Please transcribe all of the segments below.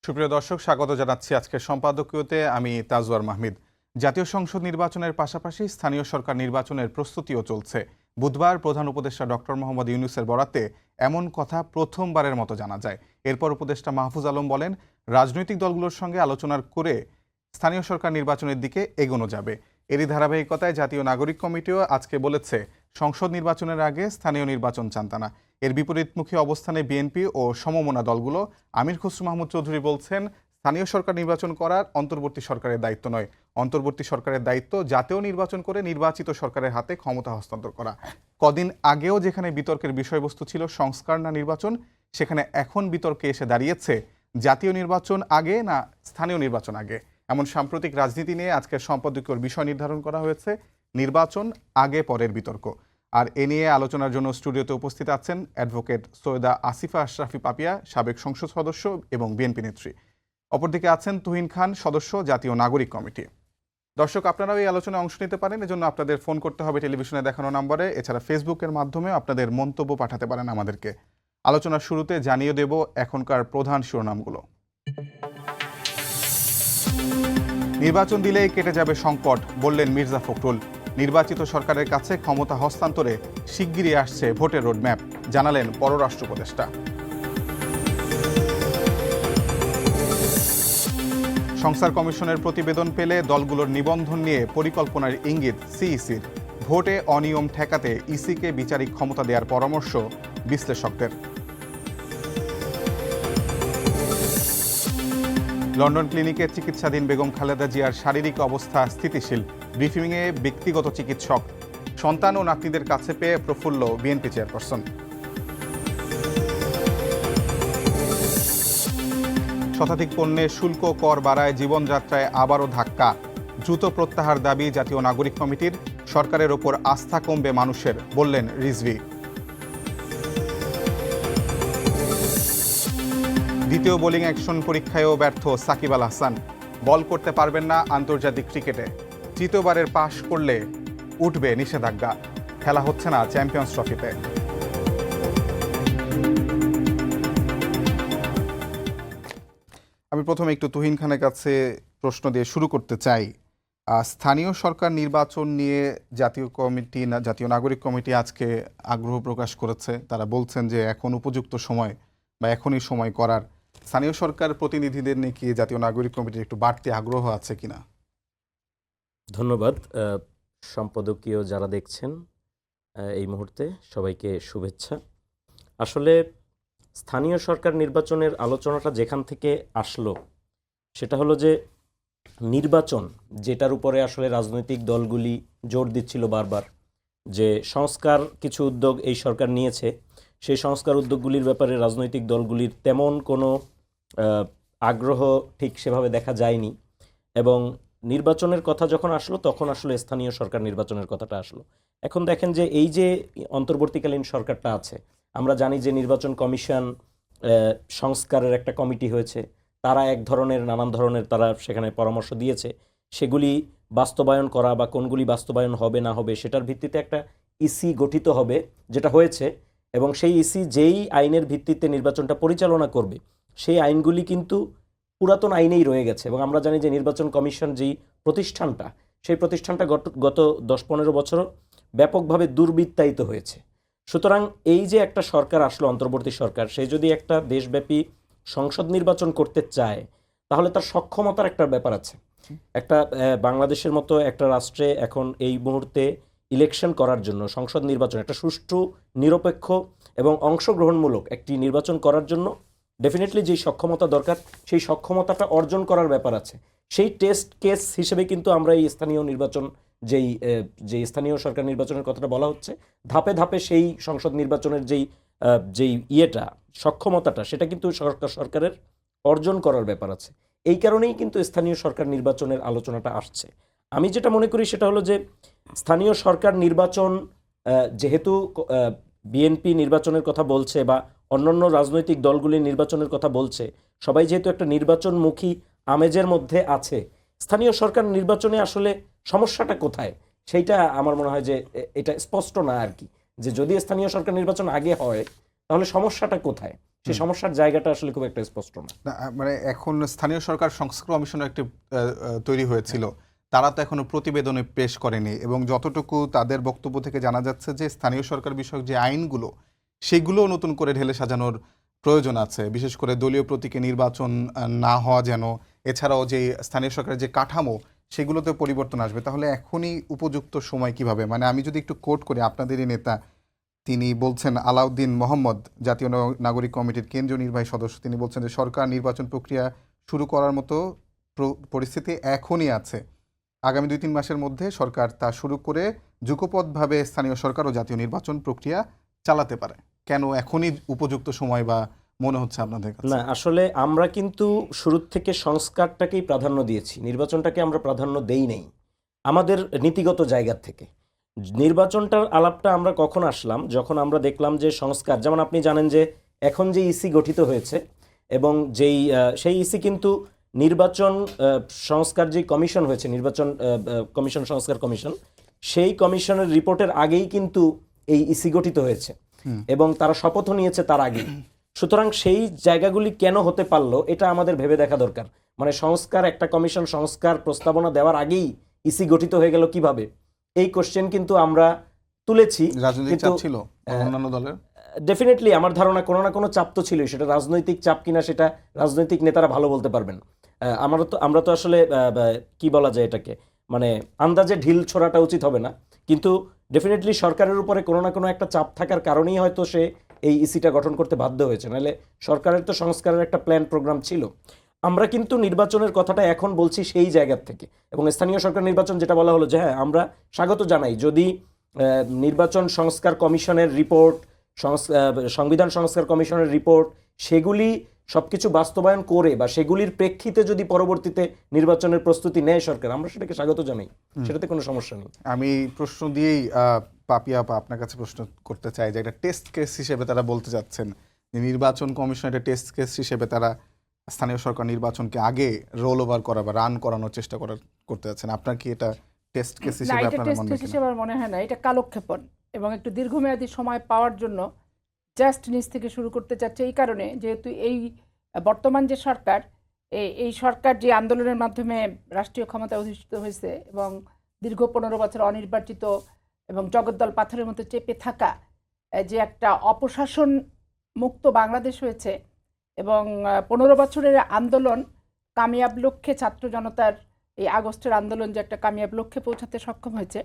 সুপ্রিয় দর্শক, স্বাগত জানাচ্ছি আজকের সম্পাদকীয়তে। আমি তাজওয়ার মাহমিদ। জাতীয় সংসদ নির্বাচনের পাশাপাশি স্থানীয় সরকার নির্বাচনের প্রস্তুতিও চলছে। বুধবার প্রধান উপদেষ্টা ডক্টর মোহাম্মদ ইউনূসের বরাতে এমন কথা প্রথমবারের মতো জানা যায়। এরপর উপদেষ্টা মাহফুজ আলম বলেন, রাজনৈতিক দলগুলোর সঙ্গে আলোচনা করে স্থানীয় সরকার নির্বাচনের দিকে এগোনো যাবে। এরই ধারাবাহিকতায় জাতীয় নাগরিক কমিটিও আজকে বলেছে, সংসদ নির্বাচনের আগে স্থানীয় নির্বাচন চান তারা। এর বিপরীতমুখী অবস্থানে বিএনপি ও সমমনা দলগুলো। আমির খসরু মাহমুদ চৌধুরী বলছেন, স্থানীয় সরকার নির্বাচন করার অন্তর্বর্তী সরকারের দায়িত্ব নয়। অন্তর্বর্তী সরকারের দায়িত্ব জাতীয় নির্বাচন করে নির্বাচিত সরকারের হাতে ক্ষমতা হস্তান্তর করা। কদিন আগেও যেখানে বিতর্কের বিষয়বস্তু ছিল সংস্কার না নির্বাচন, সেখানে এখন বিতর্কে এসে দাঁড়িয়েছে জাতীয় নির্বাচন আগে না স্থানীয় নির্বাচন আগে। এমন সাম্প্রতিক রাজনীতি নিয়ে আজকের সম্পাদকীয়র বিষয় নির্ধারণ করা হয়েছে, নির্বাচন আগে পরের বিতর্ক। আর এ নিয়ে আলোচনার জন্য স্টুডিওতে উপস্থিত আছেন অ্যাডভোকেট সৈয়দা আসিফা আশরাফি পাপিয়া, সাবেক সংসদ সদস্য এবং বিএনপি নেত্রী। অপরদিকে আছেন তুহিন খান, সদস্য জাতীয় নাগরিক কমিটি। দর্শক, আপনারাও এই আলোচনায় অংশ নিতে পারেন। এজন্য আপনাদের ফোন করতে হবে টেলিভিশনে দেখানো নম্বরে। এছাড়া ফেসবুকের মাধ্যমে আপনাদের মন্তব্য পাঠাতে পারেন আমাদেরকে। আলোচনার শুরুতে জানিয়ে দেব এখনকার প্রধান শিরোনামগুলো। নির্বাচন দিলেই কেটে যাবে সংকট, বললেন মির্জা ফখরুল। নির্বাচিত সরকারের কাছে ক্ষমতা হস্তান্তরে শিগগিরই আসছে ভোটের রোডম্যাপ, জানালেন পররাষ্ট্র উপদেষ্টা। সংস্কার কমিশনের প্রতিবেদন পেলে দলগুলোর নিবন্ধন নিয়ে পরিকল্পনার ইঙ্গিত সিইসির। ভোটে অনিয়ম ঠেকাতে ইসিকে বিচারিক ক্ষমতা দেওয়ার পরামর্শ বিশ্লেষকদের। লন্ডন ক্লিনিকে চিকিৎসাধীন বেগম খালেদা জিয়ার শারীরিক অবস্থা স্থিতিশীল। ব্রিফিংয়ে ব্যক্তিগত চিকিৎসক। সন্তান ও নাতনিদের কাছে পেয়ে প্রফুল্ল বিএনপি চেয়ারপারসন। শতাধিক পণ্যে শুল্ক কর বাড়ায় জীবনযাত্রায় আবারও ধাক্কা। দ্রুত প্রত্যাহার দাবি জাতীয় নাগরিক কমিটির। সরকারের ওপর আস্থা কমবে মানুষের, বললেন রিজভী। দ্বিতীয় বোলিং অ্যাকশন পরীক্ষায়ও ব্যর্থ সাকিব আল হাসান। বল করতে পারবেন না আন্তর্জাতিক ক্রিকেটে। তৃতীয়বারের পাশ করলে উঠবে নিষেধাজ্ঞা। খেলা হচ্ছে না চ্যাম্পিয়ন্স ট্রফিতে। আমি প্রথমে একটু তুহিন খানের কাছে প্রশ্ন দিয়ে শুরু করতে চাই। স্থানীয় সরকার নির্বাচন নিয়ে জাতীয় নাগরিক কমিটি আজকে আগ্রহ প্রকাশ করেছে। তারা বলছেন যে এখন উপযুক্ত সময় বা এখনই সময় করার। স্থানীয় সরকার প্রতিনিধিদের নিয়ে কি জাতীয় নাগরিক কমিটির একটু বাড়তি আগ্রহ আছে কিনা? ধন্যবাদ। সম্পাদকীয় যারা দেখছেন এই মুহূর্তে সবাইকে শুভেচ্ছা। আসলে স্থানীয় সরকার নির্বাচনের আলোচনাটা যেখান থেকে আসলো সেটা হলো যে নির্বাচন, যেটার উপরে আসলে রাজনৈতিক দলগুলি জোর দিচ্ছিল বারবার, যে সংস্কার কিছু উদ্যোগ এই সরকার নিয়েছে, সেই সংস্কার উদ্যোগগুলির ব্যাপারে রাজনৈতিক দলগুলির তেমন কোনো আগ্রহ ঠিক সেভাবে দেখা যায়নি। এবং নির্বাচনের কথা যখন আসলো তখন আসলে স্থানীয় সরকার নির্বাচনের কথাটা আসলো। এখন দেখেন যে এই যে অন্তর্বর্তীকালীন সরকারটা আছে, আমরা জানি যে নির্বাচন কমিশন সংস্কারের একটা কমিটি হয়েছে। তারা নানান ধরনের তারা সেখানে পরামর্শ দিয়েছে। সেগুলি বাস্তবায়ন করা বা কোনগুলি বাস্তবায়ন হবে না হবে সেটার ভিত্তিতে একটা ইসি গঠিত হবে, যেটা হয়েছে। এবং সেই ইসি যেই আইনের ভিত্তিতে নির্বাচনটা পরিচালনা করবে সেই আইনগুলি কিন্তু পুরাতন আইনেই রয়ে গেছে। এবং আমরা জানি যে নির্বাচন কমিশন যেই প্রতিষ্ঠানটা, সেই প্রতিষ্ঠানটা গত 10-15 বছর ব্যাপকভাবে দুর্বৃত্তায়িত হয়েছে। সুতরাং এই যে একটা সরকার আসলো, অন্তর্বর্তী সরকার, সে যদি একটা দেশব্যাপী সংসদ নির্বাচন করতে চায় তাহলে তার সক্ষমতার একটা ব্যাপার আছে। একটা বাংলাদেশের মতো একটা রাষ্ট্রে এখন এই মুহূর্তে ইলেকশন করার জন্য, সংসদ নির্বাচন, একটা সুষ্ঠু, নিরপেক্ষ এবং অংশগ্রহণমূলক একটি নির্বাচন করার জন্য ডেফিনেটলি যেই সক্ষমতা দরকার সেই সক্ষমতাটা অর্জন করার ব্যাপার আছে। সেই টেস্ট কেস হিসেবে কিন্তু আমরা এই স্থানীয় নির্বাচন, যেই স্থানীয় সরকার নির্বাচনের কথাটা বলা হচ্ছে, ধাপে ধাপে সেই সংসদ নির্বাচনের যেই সক্ষমতাটা, সেটা কিন্তু সরকারের অর্জন করার ব্যাপার আছে। এই কারণেই কিন্তু স্থানীয় সরকার নির্বাচনের আলোচনাটা আসছে। আমি যেটা মনে করি সেটা হলো যে স্থানীয় সরকার নির্বাচন, যেহেতু বিএনপি নির্বাচনের কথা বলছে বা অন্যান্য রাজনৈতিক দলগুলি নির্বাচনের কথা বলছে, সবাই যেহেতু একটা নির্বাচনমুখী আমেজের মধ্যে আছে, স্থানীয় সরকার নির্বাচনে আসলে সমস্যাটা কোথায় সেইটা আমার মনে হয় যে এটা স্পষ্ট না আর কি। যে যদি স্থানীয় সরকার নির্বাচন আগে হয় তাহলে সমস্যাটা কোথায় সেই সমস্যার জায়গাটা আসলে খুব একটা স্পষ্ট না। না, মানে এখন স্থানীয় সরকার সংস্কার কমিশনের একটি তৈরি হয়েছিল, তারা তো এখনো প্রতিবেদনে পেশ করেনি এবং যতটুকু তাদের বক্তব্য থেকে জানা যাচ্ছে যে স্থানীয় সরকার বিষয়ক যে আইনগুলো সেগুলো নতুন করে ঢেলে সাজানোর প্রয়োজন আছে, বিশেষ করে দলীয় প্রতীকে নির্বাচন না হওয়া যেন, এছাড়াও যে স্থানীয় সরকারের যে কাঠামো সেগুলোতে পরিবর্তন আসবে। তাহলে এখনই উপযুক্ত সময় কিভাবে? মানে আমি যদি একটু কোট করি, আপনাদেরই নেতা তিনি বলছেন, আলাউদ্দিন মোহাম্মদ, জাতীয় নাগরিক কমিটির কেন্দ্রীয় নির্বাহী সদস্য, তিনি বলছেন যে সরকার নির্বাচন প্রক্রিয়া শুরু করার মতো পরিস্থিতি এখনই আছে। আগামী 2-3 মাসের মধ্যে সরকার তা শুরু করে যুগপৎভাবে স্থানীয় সরকার ও জাতীয় নির্বাচন প্রক্রিয়া চালাতে পারে। কেন এখনই উপযুক্ত সময় বা মনে হচ্ছে আপনাদের কাছে? না, আসলে আমরা কিন্তু শুরু থেকে সংস্কারটাকেই প্রাধান্য দিয়েছি, নির্বাচনটাকে আমরা প্রাধান্য দেই নেই আমাদের নীতিগত জায়গা থেকে। নির্বাচনটার আলাপটা আমরা কখন আসলাম, যখন আমরা দেখলাম যে সংস্কার, যেমন আপনি জানেন যে এখন যে ইসি গঠিত হয়েছে এবং সেই ইসি কিন্তু নির্বাচন সংস্কার যে কমিশন হয়েছে, নির্বাচন কমিশন, সংস্কার কমিশন, সেই কমিশনের রিপোর্টের আগেই কিন্তু এই ইসি গঠিত হয়েছে এবং তারা শপথও নিয়েছে তার আগেই। সুতরাং সেই জায়গাগুলি কেন হতে পারলো এটা আমাদের ভেবে দেখা দরকার। মানে সংস্কার, একটা কমিশন সংস্কার প্রস্তাবনা দেওয়ার আগেই ইসি গঠিত হয়ে গেল কিভাবে, এই কোশ্চেন কিন্তু আমরা তুলেছি। রাজনৈতিক চাপ ছিল অন্যান্য দলের? ডেফিনেটলি আমার ধারণা কোনো না কোনো চাপ তো ছিলই, সেটা রাজনৈতিক চাপ কিনা সেটা রাজনৈতিক নেতারা ভালো বলতে পারবেন। আমরা তো আসলে কি বলা যায় এটাকে, মানে আন্দাজে ঢিল ছোড়াটা উচিত হবে না, কিন্তু ডেফিনেটলি সরকারের উপরে কোনো না কোনো একটা চাপ থাকার কারণেই হয়তো সে এই ইসিটা গঠন করতে বাধ্য হয়েছে, নাহলে সরকারের তো সংস্কারের একটা প্ল্যান প্রোগ্রাম ছিল। আমরা কিন্তু নির্বাচনের কথাটা এখন বলছি সেই জায়গার থেকে, এবং স্থানীয় সরকার নির্বাচন যেটা বলা হলো যে হ্যাঁ আমরা স্বাগত জানাই যদি নির্বাচন সংস্কার কমিশনের রিপোর্ট, সংবিধান সংস্কার কমিশনের রিপোর্ট, সেগুলি সবকিছু বাস্তবায়ন করে বা সেগুলির প্রেক্ষিতে যদি পরবর্তীতে নির্বাচনের প্রস্তুতি নেয় সরকার, আমরা সেটাকে স্বাগত জানাই, সেটাতে কোনো সমস্যা নেই। আমি প্রশ্ন দিয়েই পাপিয়া আপা আপনার কাছে প্রশ্ন করতে চাই যে একটা টেস্ট কেস হিসেবে তারা বলতে যাচ্ছেন যে নির্বাচন কমিশন একটা টেস্ট কেস হিসেবে তারা স্থানীয় সরকার নির্বাচনকে আগে রোল ওভার করা বা রান করানোর চেষ্টা করতে যাচ্ছেন। আপনার কি এটা টেস্ট কেস না, হিসেবে এটা আপনার টেস্ট মনে কেস হয়? হিসেবে আমার মনে হয় না, এটা কালক্ষেপণ এবং একটু দীর্ঘমেয়াদী সময় পাওয়ার জন্য জাস্ট নিজ থেকে শুরু করতে চাচ্ছে। এই কারণে যেহেতু এই বর্তমান যে সরকার, এই সরকার যে আন্দোলনের মাধ্যমে রাষ্ট্রীয় ক্ষমতা অধিষ্ঠিত হয়েছে এবং দীর্ঘ 15 বছর অনির্বাচিত এবং জগদ্দল পাথরের মতো চেপে থাকা যে একটা অপশাসন মুক্ত বাংলাদেশ হয়েছে এবং 15 বছরের আন্দোলন কামিয়াব লক্ষ্যে, ছাত্র জনতার এই আগস্টের আন্দোলন যে একটা কামিয়াব লক্ষ্যে পৌঁছাতে সক্ষম হয়েছে,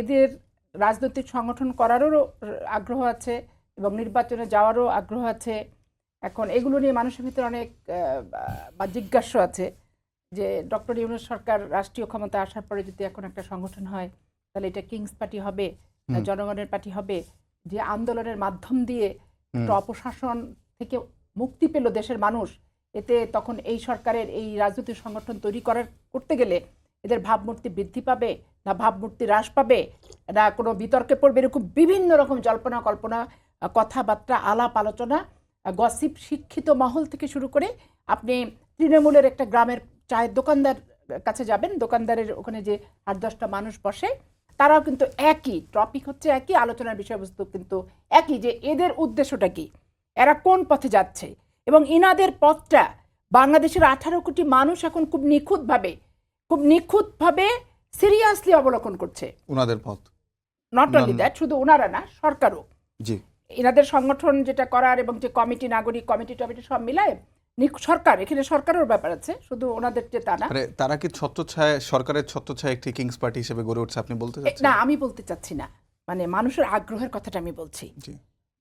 এদের রাজনৈতিক সংগঠন করারও আগ্রহ আছে এবং নির্বাচনে যাওয়ারও আগ্রহ আছে। এখন এগুলো নিয়ে মানুষের ভিতরে অনেক জিজ্ঞাস্য আছে যে ডক্টর ইউনূস সরকার রাষ্ট্রীয় ক্ষমতা আসার পরে যদি এখন একটা সংগঠন হয় তাহলে এটা কিংস পার্টি হবে না জনগণের পার্টি হবে, যে আন্দোলনের মাধ্যম দিয়ে একটা অপশাসন থেকে মুক্তি পেল দেশের মানুষ, এতে তখন এই সরকারের এই রাজনৈতিক সংগঠন তৈরি করতে গেলে এদের ভাবমূর্তি বৃদ্ধি পাবে না ভাবমূর্তি হ্রাস পাবে না কোনো বিতর্কে পড়বে, এরকম বিভিন্ন রকম জল্পনা কল্পনা, কথাবার্তা, আলাপ আলোচনা, গসিপ, শিক্ষিত মহল থেকে শুরু করে আপনি তৃণমূলের একটা গ্রামের চায়ের দোকানদার কাছে যাবেন, দোকানদারের ওখানে যে 8-10টা মানুষ বসে, তারাও কিন্তু একই টপিক হচ্ছে, একই আলোচনার বিষয়বস্তু কিন্তু একই, যে এদের উদ্দেশ্যটা কি, এরা কোন পথে যাচ্ছে এবং ইনাদের পথটা বাংলাদেশের 18 কোটি মানুষ এখন খুব নিখুঁতভাবে সিরিয়াসলি অবলোকন করছে ওনাদের পথ। নট অনলি দ্যাট, শুধু ওনারা না, সরকারও। জি, এনাদের সংগঠন যেটা করার এবং যে কমিটি, নাগরিক কমিটি টমিটি সব মিলায় সরকার, এখানে সরকারের ব্যাপার আছে, শুধু ওনাদের যে তা না। তারা কি ছত্রছায়া, সরকারের ছত্রছায়া একটি কিংস পার্টি হিসেবে গড়ে উঠছে আপনি বলতে চাচ্ছেন? না, আমি বলতে চাচ্ছি না, মানে মানুষের আগ্রহের কথাটা আমি বলছি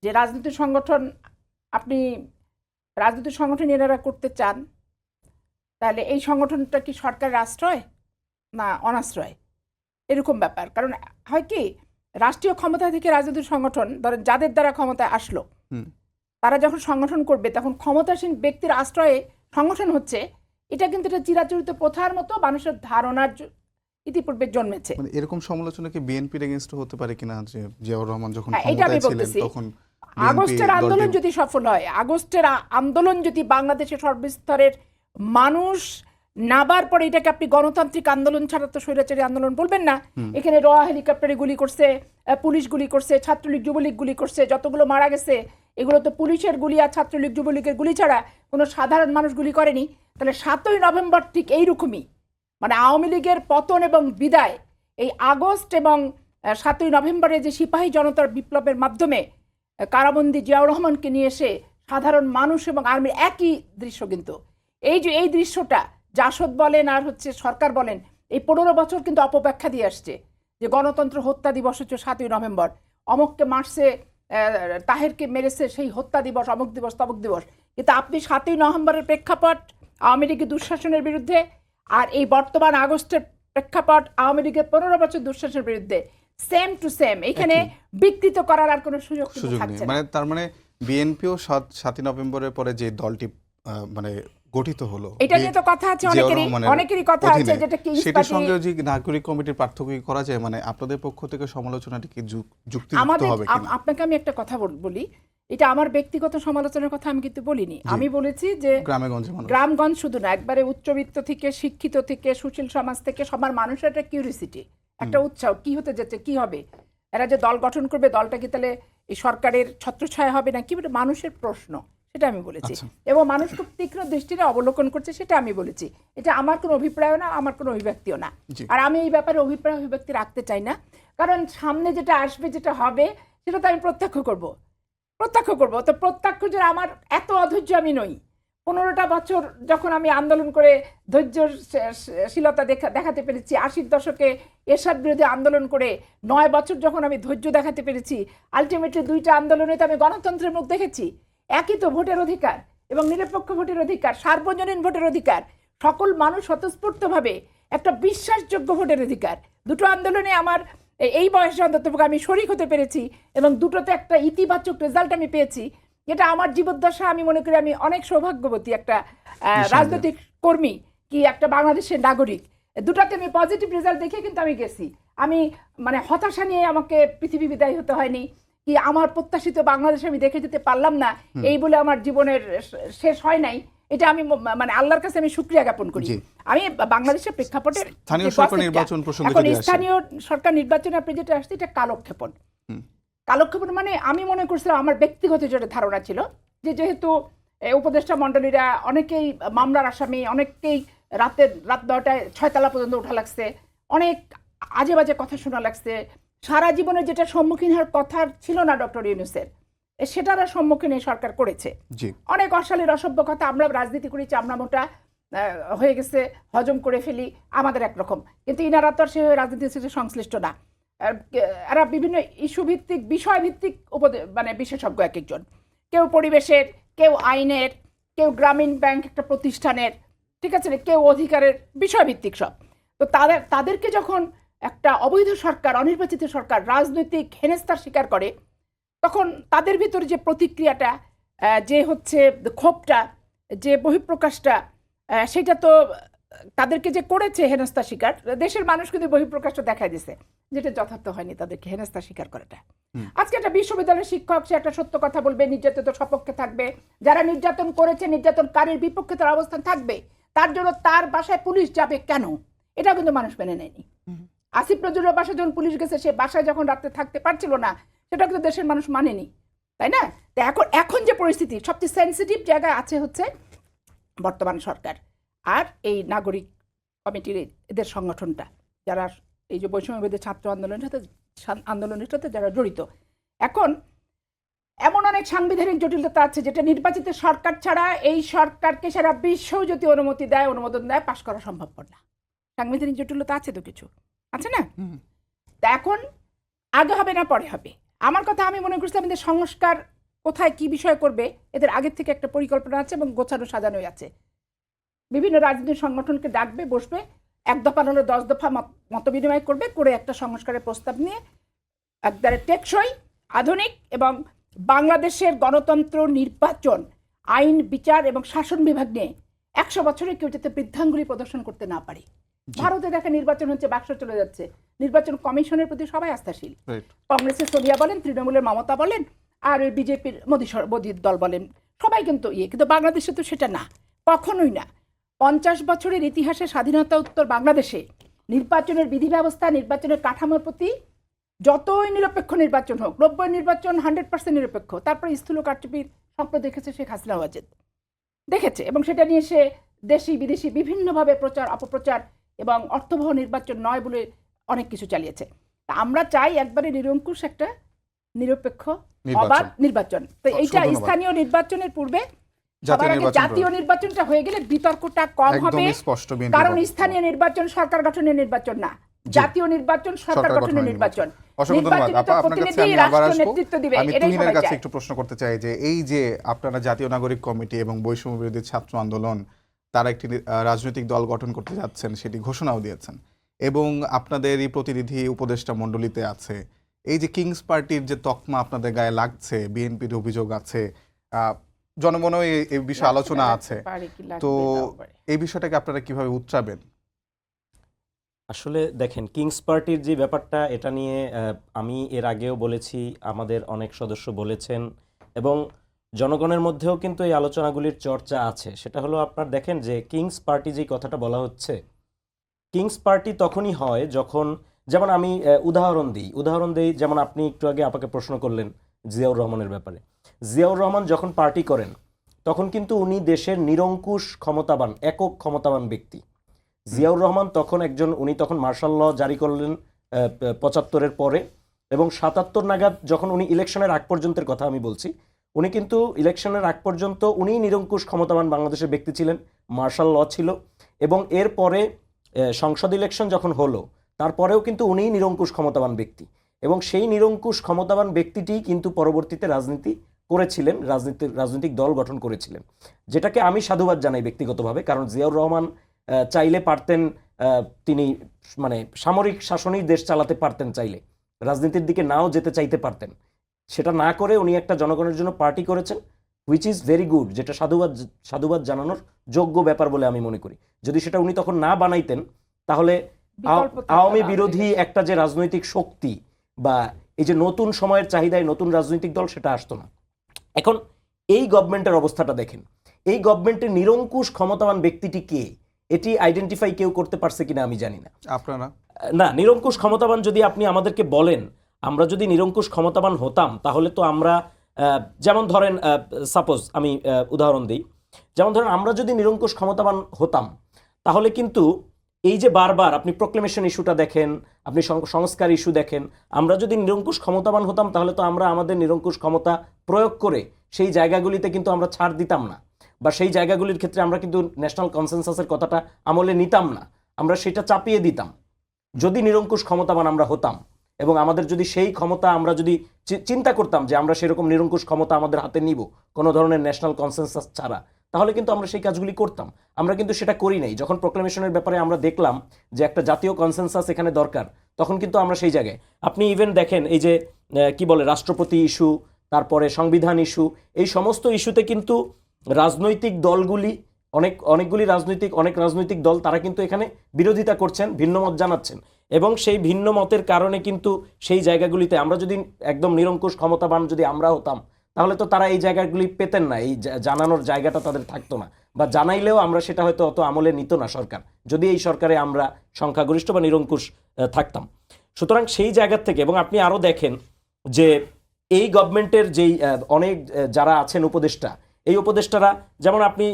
যে রাজনৈতিক সংগঠন, আপনি রাজনৈতিক সংগঠন এনারা করতে চান, তাহলে এই সংগঠনটা কি সরকারের আশ্রয় না অনাশ্রয়, এরকম ব্যাপার। কারণ হয় কি, রাষ্ট্রীয় ক্ষমতা থেকে রাজনৈতিক সংগঠন, ধরেন যাদের দ্বারা ক্ষমতায় আসলো, তারা যখন সংগঠন করবে তখন ক্ষমতাসীন ব্যক্তির আশ্রয়ে সংগঠন হচ্ছে, এটা কিন্তু এটা চিরাচরিত প্রথার মতো মানুষের ধারণার ইতিপূর্বে জন্মেছে। মানে এরকম সমালোচনা কি বিএনপির এগেইনস্ট হতে পারে কিনা, যে জিয়াউর রহমান যখন এটা আমি ক্ষমতায় ছিলেন বলতেছি, তখন আগস্টের আন্দোলন যদি সফল হয়, আগস্টের আন্দোলন যদি বাংলাদেশের সর্বস্তরের মানুষ নাবার পরে, এটাকে আপনি গণতান্ত্রিক আন্দোলন ছাড়া তো স্বৈরাচারী আন্দোলন বলবেন না। এখানে র হেলিকপ্টারে গুলি করছে, পুলিশ গুলি করছে, ছাত্রলীগ যুবলীগ গুলি করছে, যতগুলো মারা গেছে এগুলো তো পুলিশের গুলি আর ছাত্রলীগ যুবলীগের গুলি ছাড়া কোনো সাধারণ মানুষ গুলি করেনি। তাহলে 7ই নভেম্বর ঠিক এইরকমই, মানে আওয়ামী লীগের পতন এবং বিদায় এই আগস্ট এবং 7ই নভেম্বরে যে সিপাহী জনতার বিপ্লবের মাধ্যমে কারাবন্দী জিয়াউর রহমানকে নিয়ে এসে সাধারণ মানুষ এবং আর্মির একই দৃশ্য। কিন্তু এই দৃশ্যটা জাসদ বলেন আর হচ্ছে সরকার বলেন, এই 15 বছর কিন্তু অপব্যাখ্যা দিয়ে আসছে যে গণতন্ত্র হত্যা দিবস হচ্ছে 7ই নভেম্বর, অমককে মারছে, তাহেরকে মেরেছে সেই হত্যা দিবস, অমক দিবস, তমক দিবস। কিন্তু আপনি 7ই নভেম্বরের প্রেক্ষাপট আওয়ামী লীগের দুঃশাসনের বিরুদ্ধে, আর এই বর্তমান আগস্টের প্রেক্ষাপট আওয়ামী লীগের 15 বছর দুঃশাসনের বিরুদ্ধে, সেম টু সেম। এখানে বিকৃত করার আর কোনো সুযোগ নেই। মানে তার মানে বিএনপিও 7ই নভেম্বরের পরে যে দলটি মানে গঠিত হলো, এটা নিয়ে তো কথা আছে অনেকেরই কথা আছে, যেটা কি সেটার সঙ্গে যে নাগরিক কমিটির পার্থক্য করা যায়, মানে আপনাদের পক্ষ থেকে সমালোচনাটি কি যুক্তিযুক্ত হবে কিনা? আপনাকে আমি একটা কথা বলি, এটা আমার ব্যক্তিগত সমালোচনার কথা আমি কিন্তু বলিনি। আমি বলেছি যে গ্রামগঞ্জ শুধু না, একবারে উচ্চবিত্ত থেকে, শিক্ষিত থেকে, সুশীল সমাজ থেকে সবার মানুষের একটা কিউরিসিটি, একটা উৎসাহ, কি হতে যাচ্ছে, কি হবে, এরা যে দল গঠন করবে, দলটা কি তাহলে এই সরকারের ছত্রছায়া হবে না, কি মানুষের প্রশ্ন, সেটা আমি বলেছি। এবং মানুষ খুব তীক্ষ্ণ দৃষ্টিতে অবলোকন করছে, সেটা আমি বলেছি। এটা আমার কোনো অভিপ্রায় না, আমার কোনো অভিব্যক্তিও না। আর আমি এই ব্যাপারে অভিব্যক্তি রাখতে চাই না, কারণ সামনে যেটা আসবে, যেটা হবে, সেটা তো আমি প্রত্যক্ষ করব। তো প্রত্যক্ষ যে আমার এত অধৈর্য আমি নই। 15টা বছর যখন আমি আন্দোলন করে ধৈর্যশীলতা দেখাতে পেরেছি, 80-র দশকে এরশাদ বিরোধী আন্দোলন করে 9 বছর যখন আমি ধৈর্য দেখাতে পেরেছি, আলটিমেটলি 2টা আন্দোলনে তো আমি গণতন্ত্রের মুখ দেখেছি। একই তো ভোটের অধিকার এবং নিরপেক্ষ ভোটের অধিকার, সার্বজনীন ভোটের অধিকার, সকল মানুষ স্বতঃস্ফূর্তভাবে একটা বিশ্বাসযোগ্য ভোটের অধিকার। 2টো আন্দোলনে আমার এই বয়সে অন্তত আমি শরিক হতে পেরেছি এবং দুটোতে একটা ইতিবাচক রেজাল্ট আমি পেয়েছি। যেটা আমার জীবদ্দশা, আমি মনে করি আমি অনেক সৌভাগ্যবতী একটা রাজনৈতিক কর্মী, কি একটা বাংলাদেশের নাগরিক। দুটাতে আমি পজিটিভ রেজাল্ট দেখে কিন্তু আমি গেছি। আমি মানে হতাশা নিয়ে আমাকে পৃথিবী বিদায় হতে হয়নি, কি আমার প্রত্যাশিত বাংলাদেশে আমি দেখে যেতে পারলাম না এই বলে আমার জীবনের শেষ হয় নাই। এটা আমি মানে আল্লাহর কাছে আমি শুকরিয়া জ্ঞাপন করি। আমি বাংলাদেশের প্রেক্ষাপটে স্থানীয় সরকার নির্বাচন প্রসঙ্গে এখন স্থানীয় সরকার নির্বাচন আপনি যেটা আসছে, এটা কালক্ষেপণ মানে আমি মনে করছিলাম, আমার ব্যক্তিগত যেটা ধারণা ছিল যে যেহেতু উপদেষ্টা মণ্ডলীরা অনেকেই মামলার আসামি, অনেককেই রাত 9টায় 6 তলা পর্যন্ত ওঠা লাগছে, অনেক আজে বাজে কথা শোনা লাগছে, সারা জীবনে যেটা সম্মুখীন হওয়ার কথা ছিল না ডক্টর ইউনূসের, সেটার সম্মুখীন এই সরকার করেছে। অনেক অশালীন অসভ্য কথা, আমরা রাজনীতি করেছি, আমরা মোটা হয়ে গেছে, হজম করে ফেলি, আমাদের একরকম। কিন্তু ইনারা তো সে রাজনীতির সাথে সংশ্লিষ্ট না, এরা বিভিন্ন ইস্যু ভিত্তিক, বিষয় ভিত্তিক মানে বিশেষজ্ঞ এক একজন, কেউ পরিবেশের, কেউ আইনের, কেউ গ্রামীণ ব্যাংক একটা প্রতিষ্ঠানের, ঠিক আছে, কেউ অধিকারের, বিষয় ভিত্তিক সব। তো তাদেরকে যখন একটা অবৈধ সরকার, অনির্বাচিত সরকার রাজনৈতিক হেনস্থার স্বীকার করে, তখন তাদের ভিতরে যে প্রতিক্রিয়াটা, যে হচ্ছে ক্ষোভটা, যে বহিঃপ্রকাশটা, সেটা তো তাদেরকে যে করেছে হেনস্থা স্বীকার, দেশের মানুষ কিন্তু বহিঃপ্রকাশটা দেখাই দিছে, যেটা যথার্থ হয়নি তাদেরকে হেনস্থা স্বীকার করাটা। আজকে একটা বিশ্ববিদ্যালয়ের শিক্ষক, সে একটা সত্য কথা বলবে, নির্যাতিত সপক্ষে থাকবে, যারা নির্যাতন করেছে, নির্যাতনকারীর বিপক্ষে তার অবস্থান থাকবে, তার জন্য তার বাসায় পুলিশ যাবে কেন, এটা কিন্তু মানুষ মেনে নেয়নি। আসিফ নজরুলের বাসায় যখন পুলিশ গেছে, সে বাসায় যখন রাত্রে থাকতে পারছিল না, সেটা কিন্তু দেশের মানুষ মানেনি, তাই না? তো এখন যে পরিস্থিতি, সবচেয়ে সেন্সিটিভ জায়গায় আছে হচ্ছে বর্তমান সরকার আর এই নাগরিক কমিটির এদের সংগঠনটা, যারা এই যে বৈষম্যবিরোধী ছাত্র আন্দোলনের সাথে যারা জড়িত। এখন এমন অনেক সাংবিধানিক জটিলতা আছে, যেটা নির্বাচিত সরকার ছাড়া এই সরকারকে সারা বিশ্ব যদি অনুমোদন দেয়, পাশ করা সম্ভবপর না। সাংবিধানিক জটিলতা আছে তো, কিছু আছে না? তা এখন আগে হবে না পরে হবে। আমার কথা, আমি মনে করছি আমাদের সংস্কার কোথায় কি বিষয় করবে, এদের আগের থেকে একটা পরিকল্পনা আছে এবং গোছানো সাজানোই আছে। বিভিন্ন রাজনৈতিক সংগঠনকে ডাকবে, বসবে, 1 দফা হলে 10 দফা মত বিনিময় করবে, করে একটা সংস্কারের প্রস্তাব নিয়ে একবারে টেকসই, আধুনিক এবং বাংলাদেশের গণতন্ত্র, নির্বাচন, আইন, বিচার এবং শাসন বিভাগ নিয়ে 100 বছরে কেউ যাতে বৃদ্ধাঙ্গুলি প্রদর্শন করতে না পারে। ভারতে দেখা নির্বাচন হচ্ছে, বাক্স চলে যাচ্ছে, নির্বাচন কমিশনের প্রতি সবাই আস্থাশীল, কংগ্রেসের সোনিয়া বলেন, তৃণমূলের মমতা বলেন, আর ওই বিজেপির মোদীর দল বলেন, সবাই কিন্তু কিন্তু বাংলাদেশে তো সেটা না, কখনোই না। 50 বছরের ইতিহাসে স্বাধীনতা উত্তর বাংলাদেশে নির্বাচনের বিধি ব্যবস্থা, নির্বাচনের কাঠামোর প্রতি যতই নিরপেক্ষ নির্বাচন হোক, 90 নির্বাচন 100% নিরপেক্ষ, তারপরে স্থূল কারচুপির স্বপ্ন দেখেছে শেখ হাসিনা ওয়াজেদ, দেখেছে, এবং সেটা নিয়ে সে দেশি বিদেশি বিভিন্নভাবে প্রচার অপপ্রচার এবং অর্থবহ নির্বাচন নয় বলে অনেক কিছু চালিয়েছে। তা আমরা চাই একবারে নিরঙ্কুশ একটা নিরপেক্ষ অবাধ নির্বাচন। তো এইটা স্থানীয় নির্বাচনের পূর্বে সবার আগে জাতীয় নির্বাচনটা হয়ে গেলে বিতর্কটা কম হবে, কারণ স্থানীয় নির্বাচন সরকার গঠনের নির্বাচন না, জাতীয় নির্বাচন সরকার গঠনের নির্বাচন। অসংখ্য ধন্যবাদ আপা, আপনার কাছে আমি আবার আসবো। আমি এটাই তুহিনের সবাই কাছে চায়। একটু প্রশ্ন করতে চাই যে এই যে আপনারা জাতীয় নাগরিক কমিটি এবং বৈষম্য বিরোধী ছাত্র আন্দোলন তারা একটি রাজনৈতিক দল গঠন করতে যাচ্ছেন, সেটি ঘোষণাও দিয়েছেন, এবং আপনাদের এই প্রতিনিধি উপদেষ্টা মণ্ডলীতে আছে, এই যে কিংস পার্টির যে তকমা আপনাদের গায়ে লাগছে, বিএনপির অভিযোগ আছে, জনমনেও এই বিষয়ে আলোচনা আছে, তো এই বিষয়টাকে আপনারা কিভাবে উচ্চাবেন? আসলে দেখেন, কিংস পার্টির যে ব্যাপারটা, এটা নিয়ে আমি এর আগেও বলেছি, আমাদের অনেক সদস্য বলেছেন, এবং জনগণের মধ্যেও কিন্তু এই আলোচনাগুলির চর্চা আছে। সেটা হলো, আপনার দেখেন যে কিংস পার্টি যে কথাটা বলা হচ্ছে, কিংস পার্টি তখনই হয় যখন, যেমন আমি উদাহরণ দিই, যেমন আপনি একটু আগে আপনাকে প্রশ্ন করলেন জিয়াউর রহমানের ব্যাপারে। জিয়াউর রহমান যখন পার্টি করেন তখন কিন্তু উনি দেশের নিরঙ্কুশ ক্ষমতাবান, একক ক্ষমতাবান ব্যক্তি। জিয়াউর রহমান তখন উনি তখন মার্শাল ল জারি করলেন ৭৫-এর পরে, এবং ৭৭ নাগাদ যখন উনি ইলেকশনের আগ পর্যন্তের কথা আমি বলছি, উনি কিন্তু ইলেকশনের আগ পর্যন্ত উনি নিরঙ্কুশ ক্ষমতাবান বাংলাদেশের ব্যক্তি ছিলেন, মার্শাল ল ছিল, এবং এরপরে সংসদ ইলেকশন যখন হলো তারপরেও কিন্তু উনিই নিরঙ্কুশ ক্ষমতাবান ব্যক্তি, এবং সেই নিরঙ্কুশ ক্ষমতাবান ব্যক্তিটি কিন্তু পরবর্তীতে রাজনীতি করেছিলেন, রাজনৈতিক দল গঠন করেছিলেন, যেটাকে আমি সাধুবাদ জানাই ব্যক্তিগতভাবে। কারণ জিয়াউর রহমান চাইলে পারতেন, তিনি মানে সামরিক শাসনেই দেশ চালাতে পারতেন, চাইলে রাজনীতির দিকে নাও যেতে চাইতে পারতেন। সেটা না করে উনি একটা জনগণের জন্য পার্টি করেছেন, হুইচ ইজ ভেরি গুড, যেটা সাধুবাদ জানানোর যোগ্য ব্যাপার বলে আমি মনে করি। যদি সেটা উনি তখন না বানাইতেন, তাহলে আওয়ামী বিরোধী একটা যে রাজনৈতিক শক্তি বা এই যে নতুন সময়ের চাহিদায় নতুন রাজনৈতিক দল, সেটা আসতো না। এখন এই গভর্নমেন্টের অবস্থাটা দেখেন, এই গভর্নমেন্টের নিরঙ্কুশ ক্ষমতাবান ব্যক্তিটি কে, এটি আইডেন্টিফাই কেউ করতে পারছে কিনা আমি জানি না। আপনারা না, নিরঙ্কুশ ক্ষমতাবান যদি আপনি আমাদেরকে বলেন, আমরা যদি নিরঙ্কুশ ক্ষমতাবান হতাম, তাহলে তো আমরা, যেমন ধরেন সাপোজ আমি উদাহরণ দিই, যেমন ধরেন আমরা যদি নিরঙ্কুশ ক্ষমতাবান হতাম, তাহলে কিন্তু এই যে বারবার আপনি প্রোক্লেমেশন ইস্যুটা দেখেন, আপনি সংস্কার ইস্যু দেখেন, আমরা যদি নিরঙ্কুশ ক্ষমতাবান হতাম, তাহলে তো আমরা আমাদের নিরঙ্কুশ ক্ষমতা প্রয়োগ করে সেই জায়গাগুলিতে কিন্তু আমরা ছাড় দিতাম না, বা সেই জায়গাগুলির ক্ষেত্রে আমরা কিন্তু ন্যাশনাল কনসেনসাসের কথাটা আমলে নিতাম না, আমরা সেটা চাপিয়ে দিতাম। যদি নিরঙ্কুশ ক্ষমতাবান আমরা হতাম, এবং আমাদের যদি সেই ক্ষমতা, আমরা যদি চিন্তা করতাম যে আমরা সেরকম নিরঙ্কুশ ক্ষমতা আমাদের হাতে নিব কোনো ধরনের ন্যাশনাল কনসেনসাস ছাড়া, তাহলে কিন্তু আমরা সেই কাজগুলি করতাম। আমরা কিন্তু সেটা করি নাই। যখন প্রোক্লেমেশনের ব্যাপারে আমরা দেখলাম যে একটা জাতীয় কনসেনসাস এখানে দরকার, তখন কিন্তু আমরা সেই জায়গায়, আপনি ইভেন দেখেন এই যে কি বলে রাষ্ট্রপতি ইস্যু, তারপরে সংবিধান ইস্যু, এই সমস্ত ইস্যুতে কিন্তু রাজনৈতিক দলগুলি, অনেক রাজনৈতিক দল, তারা কিন্তু এখানে বিরোধিতা করছেন, ভিন্নমত জানাচ্ছেন, এবং সেই ভিন্ন মতের কারণে কিন্তু সেই জায়গাগুলিতে আমরা যদি একদম নিরঙ্কুশ ক্ষমতাবান যদি আমরা হতাম, তাহলে তো তারা এই জায়গাগুলি পেতেন না, এই জানানোর জায়গাটা তাদের থাকতো না, বা জানাইলেও আমরা সেটা হয়তো অত আমলে নিত না সরকার, যদি এই সরকারে আমরা সংখ্যাগরিষ্ঠ বা নিরঙ্কুশ থাকতাম। সুতরাং সেই জায়গার থেকে, এবং আপনি আরও দেখেন যে এই গভর্নমেন্টের যেই অনেক যারা আছেন উপদেষ্টা, এই উপদেষ্টারা, যেমন আপনি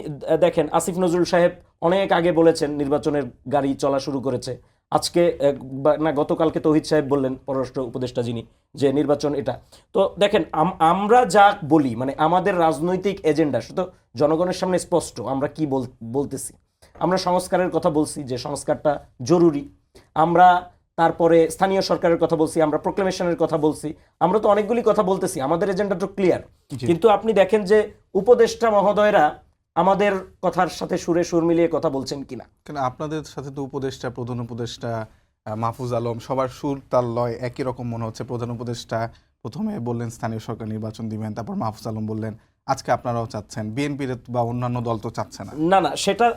দেখেন আসিফ নজরুল সাহেব অনেক আগে বলেছেন নির্বাচনের গাড়ি চলা শুরু করেছে, আজকে না গতকালকে তৌহিদ সাহেব বললেন, পররাষ্ট্র উপদেষ্টা যিনি, যে নির্বাচন এটা। তো দেখেন, আমরা যা বলি, মানে আমাদের রাজনৈতিক এজেন্ডা শুধু জনগণের সামনে স্পষ্ট, আমরা কি বলতেছি। আমরা সংস্কারের কথা বলছি, যে সংস্কারটা জরুরি, আমরা তারপরে স্থানীয় সরকারের কথা বলছি, আমরা প্রোক্লেমেশনের কথা বলছি, আমরা তো অনেকগুলি কথা বলতেছি, আমাদের এজেন্ডা তো ক্লিয়ার। কিন্তু আপনি দেখেন যে উপদেষ্টা মহোদয়রা আমাদের কথার সাথে সুরে সুর মিলিয়ে কথা বলছেন কিনা। কেন আপনাদের সাথে তো উপদেষ্টা, প্রধান উপদেষ্টা মাহফুজ আলম, সবার সুর তাল লয় একই রকম মনে হচ্ছে। প্রধান উপদেষ্টা প্রথমে বললেন স্থানীয় সরকার নির্বাচন দিবেন, তারপর মাহফুজ আলম বললেন আজকে আপনারাও চাচ্ছেন, বিএনপির বা অন্যান্য দল তো চাচ্ছে না। না,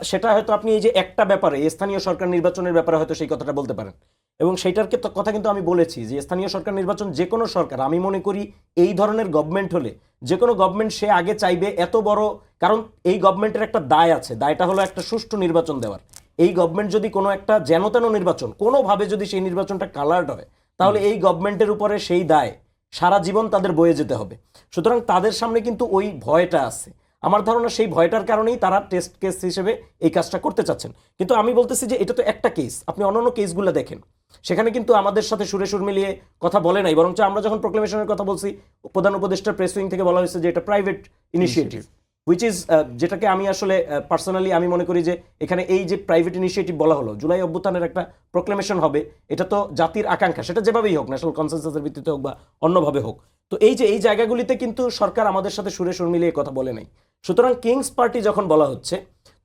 সেটা হয়তো আপনি এই যে একটা ব্যাপারে, স্থানীয় সরকার নির্বাচনের ব্যাপারে হয়তো সেই কথাটা বলতে পারেন, এবং সেইটার কথা কিন্তু আমি বলেছি যে স্থানীয় সরকার নির্বাচন, যে কোনো সরকার, আমি মনে করি এই ধরনের গভর্নমেন্ট হলে যে কোনো গভর্নমেন্ট সে আগে চাইবে এত বড়, কারণ এই গভর্নমেন্টের একটা দায় আছে, দায়টা হলো একটা সুষ্ঠু নির্বাচন দেওয়ার। এই গভর্নমেন্ট যদি কোনো একটা যেন তেন নির্বাচন, কোনোভাবে যদি সেই নির্বাচনটা কালার্ড হয়, তাহলে এই গভর্নমেন্টের উপরে সেই দায় সারা জীবন তাদের বয়ে যেতে হবে। সুতরাং তাদের সামনে কিন্তু ওই ভয়টা আছে। আমার ধারণা সেই ভয়টার কারণেই তারা টেস্ট কেস হিসেবে এই কাজটা করতে চাচ্ছেন। কিন্তু আমি বলতেছি যে এটা তো একটা কেস, আপনি অন্যান্য কেসগুলো দেখেন, সেখানে কিন্তু আমাদের সাথে সুরে সুর মিলিয়ে কথা বলে নাই, বরঞ্চ আমরা যখন প্রোক্লেমেশনের কথা বলছি প্রধান উপদেষ্টার প্রেস উইং থেকে বলা হয়েছে যে এটা প্রাইভেট ইনিশিয়েটিভ, হুইচ ইজ যেটাকে আমি আসলে পার্সোনালি আমি মনে করি যে এখানে এই যে প্রাইভেট ইনিশিয়েটিভ বলা হলো, জুলাই অভ্যুত্থানের একটা প্রোক্লেমেশন হবে, এটা তো জাতির আকাঙ্ক্ষা, সেটা যেভাবেই হোক, ন্যাশনাল কনসেনসাসের ভিত্তিতে হোক বা অন্যভাবে হোক। তো এই যে এই জায়গাগুলিতে কিন্তু সরকার আমাদের সাথে সুরে সুর মিলিয়ে কথা বলে নাই। সুতরাং কিংস পার্টি যখন বলা হচ্ছে,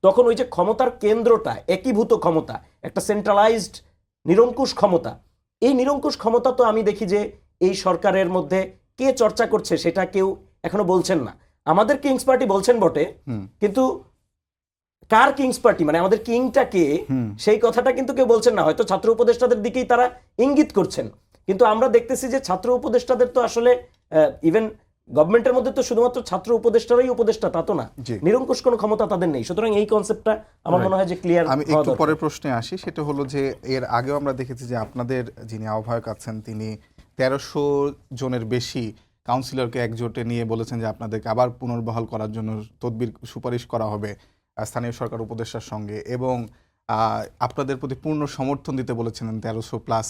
তখন ওই যে ক্ষমতার কেন্দ্রটা একীভূত ক্ষমতা, একটা সেন্ট্রালাইজড নিরঙ্কুশ ক্ষমতা, এই নিরঙ্কুশ ক্ষমতা তো আমি দেখি যে এই সরকারের মধ্যে কে চর্চা করছে সেটা কেউ এখনো বলছেন না। আমাদের কিংস পার্টি বলছেন বটে, কিন্তু কার কিংস পার্টি, মানে আমাদের কিংটা কে, সেই কথাটা কিন্তু কেউ বলছেন না। হয়তো ছাত্র উপদেষ্টাদের দিকেই তারা ইঙ্গিত করছেন, কিন্তু আমরা দেখতেছি যে ছাত্র উপদেষ্টাদের তো আসলে ইভেন গভর্নমেন্টের মধ্যে তো শুধুমাত্র ছাত্র উপদেষ্টারাই উপদেষ্টা তা তো না, নিরঙ্কুশ কোনো ক্ষমতা তাদের নেই। সুতরাং এই কনসেপ্টটা আমার মনে হয় যে ক্লিয়ার। আমি একটু পরের প্রশ্নে আসি, সেটা হলো যে এর আগেও আমরা দেখেছি যে আপনাদের যিনি আহ্বায়ক আছেন তিনি 1300 জনের বেশি কাউন্সিলরকে একজোটে নিয়ে বলেছেন যে আপনাদেরকে আবার পুনর্বহাল করার জন্য তদবির সুপারিশ করা হবে স্থানীয় সরকার উপদেষ্টার সঙ্গে, এবং আপনাদের প্রতি পূর্ণ সমর্থন দিতে বলেছিলেন 1300+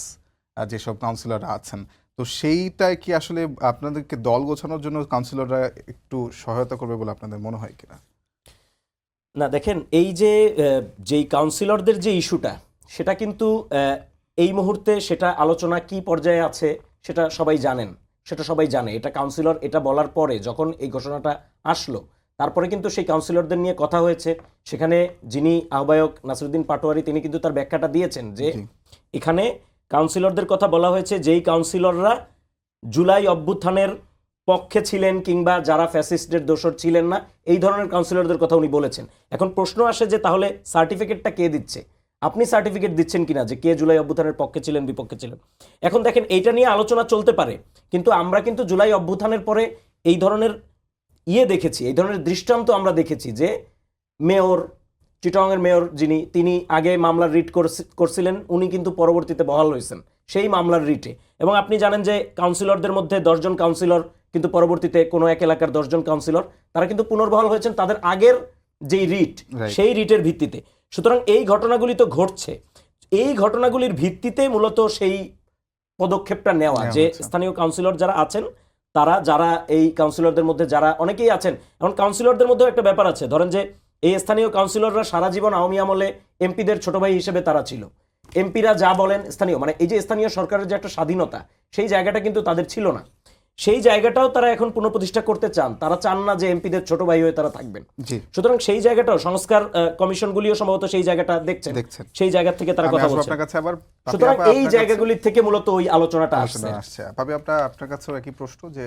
যেসব কাউন্সিলররা আছেন। তো সেইটাই কি আসলে আপনাদেরকে দল গোছানোর জন্য কাউন্সিলররা একটু সহায়তা করবে বলে আপনাদের মনে হয় কিনা? না দেখেন, এই যে যেই কাউন্সিলরদের যে ইস্যুটা, সেটা কিন্তু এই মুহূর্তে সেটা আলোচনা কি পর্যায়ে আছে সেটা সবাই জানেন, সেটা সবাই জানে। এটা কাউন্সিলর এটা বলার পরে যখন এই ঘোষণাটা আসলো, তারপরে কিন্তু সেই কাউন্সিলরদের নিয়ে কথা হয়েছে। সেখানে যিনি আহ্বায়ক নাসিরুদ্দিন পাটোয়ারি তিনি কিন্তু তার ব্যাখ্যাটা দিয়েছেন যে এখানে কাউন্সিলরদের কথা বলা হয়েছে যেই কাউন্সিলররা জুলাই অভ্যুত্থানের পক্ষে ছিলেন কিংবা যারা ফ্যাসিস্টদের দোসর ছিলেন না, এই ধরনের কাউন্সিলরদের কথা উনি বলেছেন। এখন প্রশ্ন আসে যে তাহলে সার্টিফিকেটটা কে দিচ্ছে? আপনি সার্টিফিকেট দিচ্ছেন কিনা যে কে জুলাই অভ্যুত্থানের পক্ষে ছিলেন বিপক্ষে ছিলেন? এখন দেখেন, এইটা নিয়ে আলোচনা চলতে পারে, কিন্তু আমরা কিন্তু জুলাই অভ্যুত্থানের পরে এই ধরনের দেখেছি, এই ধরনের দৃষ্টান্ত আমরা দেখেছি যে মেয়র, চিটাগংয়ের মেয়র যিনি, তিনি আগে মামলার রিট করছিলেন, উনি কিন্তু পরবর্তীতে বহাল হয়েছেন সেই মামলার রিটে। এবং আপনি জানেন যে কাউন্সিলরদের মধ্যে 10 জন কাউন্সিলর কিন্তু পরবর্তীতে কোনো এক এলাকার 10 জন কাউন্সিলর তারা কিন্তু পুনর্বহাল হয়েছেন তাদের আগের যেই রিট, সেই রিটের ভিত্তিতে। সুতরাং এই ঘটনাগুলি তো ঘটছে, এই ঘটনাগুলির ভিত্তিতে মূলত সেই পদক্ষেপটা নেওয়া যে স্থানীয় কাউন্সিলর যারা আছেন তারা, যারা এই কাউন্সিলরদের মধ্যে যারা অনেকেই আছেন, এখন কাউন্সিলরদের মধ্যেও একটা ব্যাপার আছে, ধরেন যে এই স্থানীয় কাউন্সিলররা সারা জীবন আওয়ামী আমলে এমপিদের ছোট ভাই হিসেবে তারা ছিল, এমপিরা যা বলেন স্থানীয়, মানে এই যে স্থানীয় সরকারের যে একটা স্বাধীনতা, সেই জায়গাটা কিন্তু তাদের ছিল না। সেই জায়গাটাও তারা এখন পুনঃপ্রতিষ্ঠা করতে চান, তারা চান না যে এমপিদের ছোট ভাই হয়ে তারা থাকবেন। সুতরাং সেই জায়গাটাও সংস্কার কমিশনগুলিও সম্ভবত সেই জায়গাটা দেখছেন, সেই জায়গা থেকে তারা কথা বলছেন। সুতরাং এই জায়গাগুলি থেকে মূলত ওই আলোচনাটা আসছে। ভাবি আপনার কাছেও একই প্রশ্ন, যে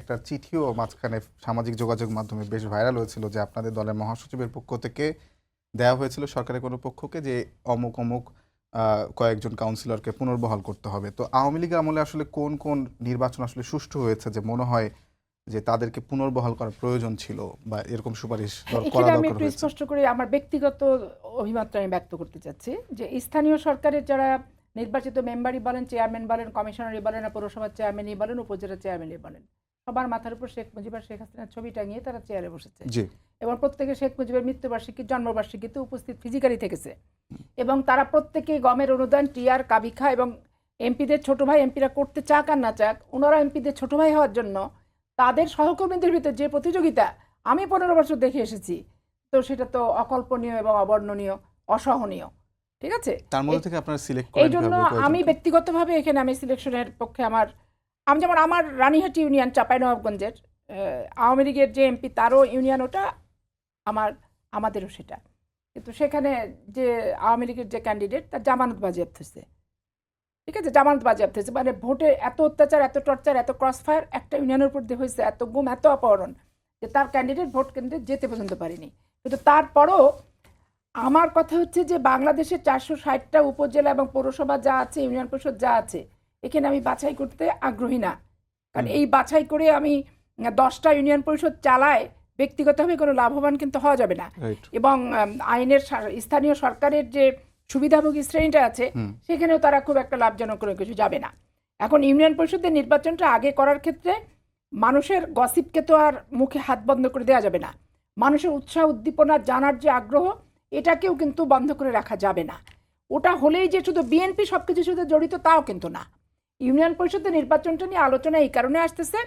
একটা চিঠিও মাঝখানে সামাজিক যোগাযোগ মাধ্যমে বেশ ভাইরাল হয়েছিল যে আপনাদের দলের মহাসচিবের পক্ষ থেকে দেওয়া হয়েছিল সরকারের কোনো পক্ষকে যে অমুক অমুক কয়েকজন কাউন্সিলরকে পুনর্বহাল করতে হবে। তো আওয়ামী লীগ আমলে আসলে কোন কোন নির্বাচন আসলে সুষ্ঠু হয়েছে যে মনে হয় যে তাদেরকে পুনর্বহাল করার প্রয়োজন ছিল বা এরকম সুপারিশ করা দরকার? আমি একটু স্পষ্ট করে আমার ব্যক্তিগত অভিমতটা আমি ব্যক্ত করতে চাচ্ছি যে স্থানীয় সরকারের যারা নির্বাচিত মেম্বারই বলেন, চেয়ারম্যান বলেন, কমিশনারই বলেন, পৌরসভার চেয়ারম্যানই বলেন, উপজেলা চেয়ারম্যানই বলেন, সবার মাথার উপর শেখ মুজিব আর শেখ হাসিনার ছবি টাঙিয়ে তারা চেয়ারে বসেছে এবং প্রত্যেকে শেখ মুজিবের মৃত্যুবার্ষিকী, জন্মবার্ষিকীতে উপস্থিত ফিজিক্যালি থেকেছে এবং তারা প্রত্যেকেই গমের অনুদান, টিআর, কাবিখা এবং এমপিদের ছোট ভাই, এমপিরা করতে চাক আর না চাক, ওনারা এমপিদের ছোট ভাই হওয়ার জন্য তাদের সহকর্মীদের ভিতরে যে প্রতিযোগিতা আমি 15 বছর দেখে এসেছি, তো সেটা তো অকল্পনীয় এবং অবর্ণনীয়, অসহনীয়। ঠিক আছে, তার মধ্যে থেকে আপনারা সিলেক্ট করেন। এই জন্য আমি ব্যক্তিগতভাবে এখানে আমি সিলেকশনের পক্ষে। আমি যেমন আমার রানীহাটি ইউনিয়ন চাঁপাইনবাবগঞ্জের আওয়ামী লীগের যে এমপি তারও ইউনিয়ন, ওটা আমাদেরও সেটা, কিন্তু সেখানে যে আওয়ামী লীগের যে ক্যান্ডিডেট তার জামানত বাজেয়াপ্ত হয়েছে। ঠিক আছে, জামানত বাজেয়াপ্ত হয়েছে, মানে ভোটে এত অত্যাচার, এত টর্চার, এত ক্রসফায়ার একটা ইউনিয়নের উপর দিয়ে হয়েছে, এত গুম, এত অপহরণ, যে তার ক্যান্ডিডেট ভোট কেন্দ্রে যেতে পর্যন্ত পারেনি। কিন্তু তারপরও আমার কথা হচ্ছে যে বাংলাদেশের 460টা উপজেলা এবং পৌরসভা যা আছে, ইউনিয়ন পরিষদ যা আছে, এখানে আমি বাছাই করতে আগ্রহী না। কারণ এই বাছাই করে আমি 10টা ইউনিয়ন পরিষদ চালায় ব্যক্তিগতভাবে কোনো লাভবান কিন্তু হওয়া যাবে না। এবং আইনের স্থানীয় সরকারের যে সুবিধাভোগী শ্রেণীটা আছে সেখানেও তারা খুব একটা লাভজনক কোনো কিছু যাবে না। এখন ইউনিয়ন পরিষদের নির্বাচনটা আগে করার ক্ষেত্রে মানুষের গসিপকে তো আর মুখে হাত বন্ধ করে দেওয়া যাবে না, মানুষের উৎসাহ উদ্দীপনা জানার যে আগ্রহ এটাকেও কিন্তু বন্ধ করে রাখা যাবে না। ওটা হলেই যে শুধু বিএনপি সব কিছুর সাথে জড়িত তাও কিন্তু না। ইউনিয়ন পরিষদের নির্বাচনটা নিয়ে আলোচনা এই কারণে আসতেছে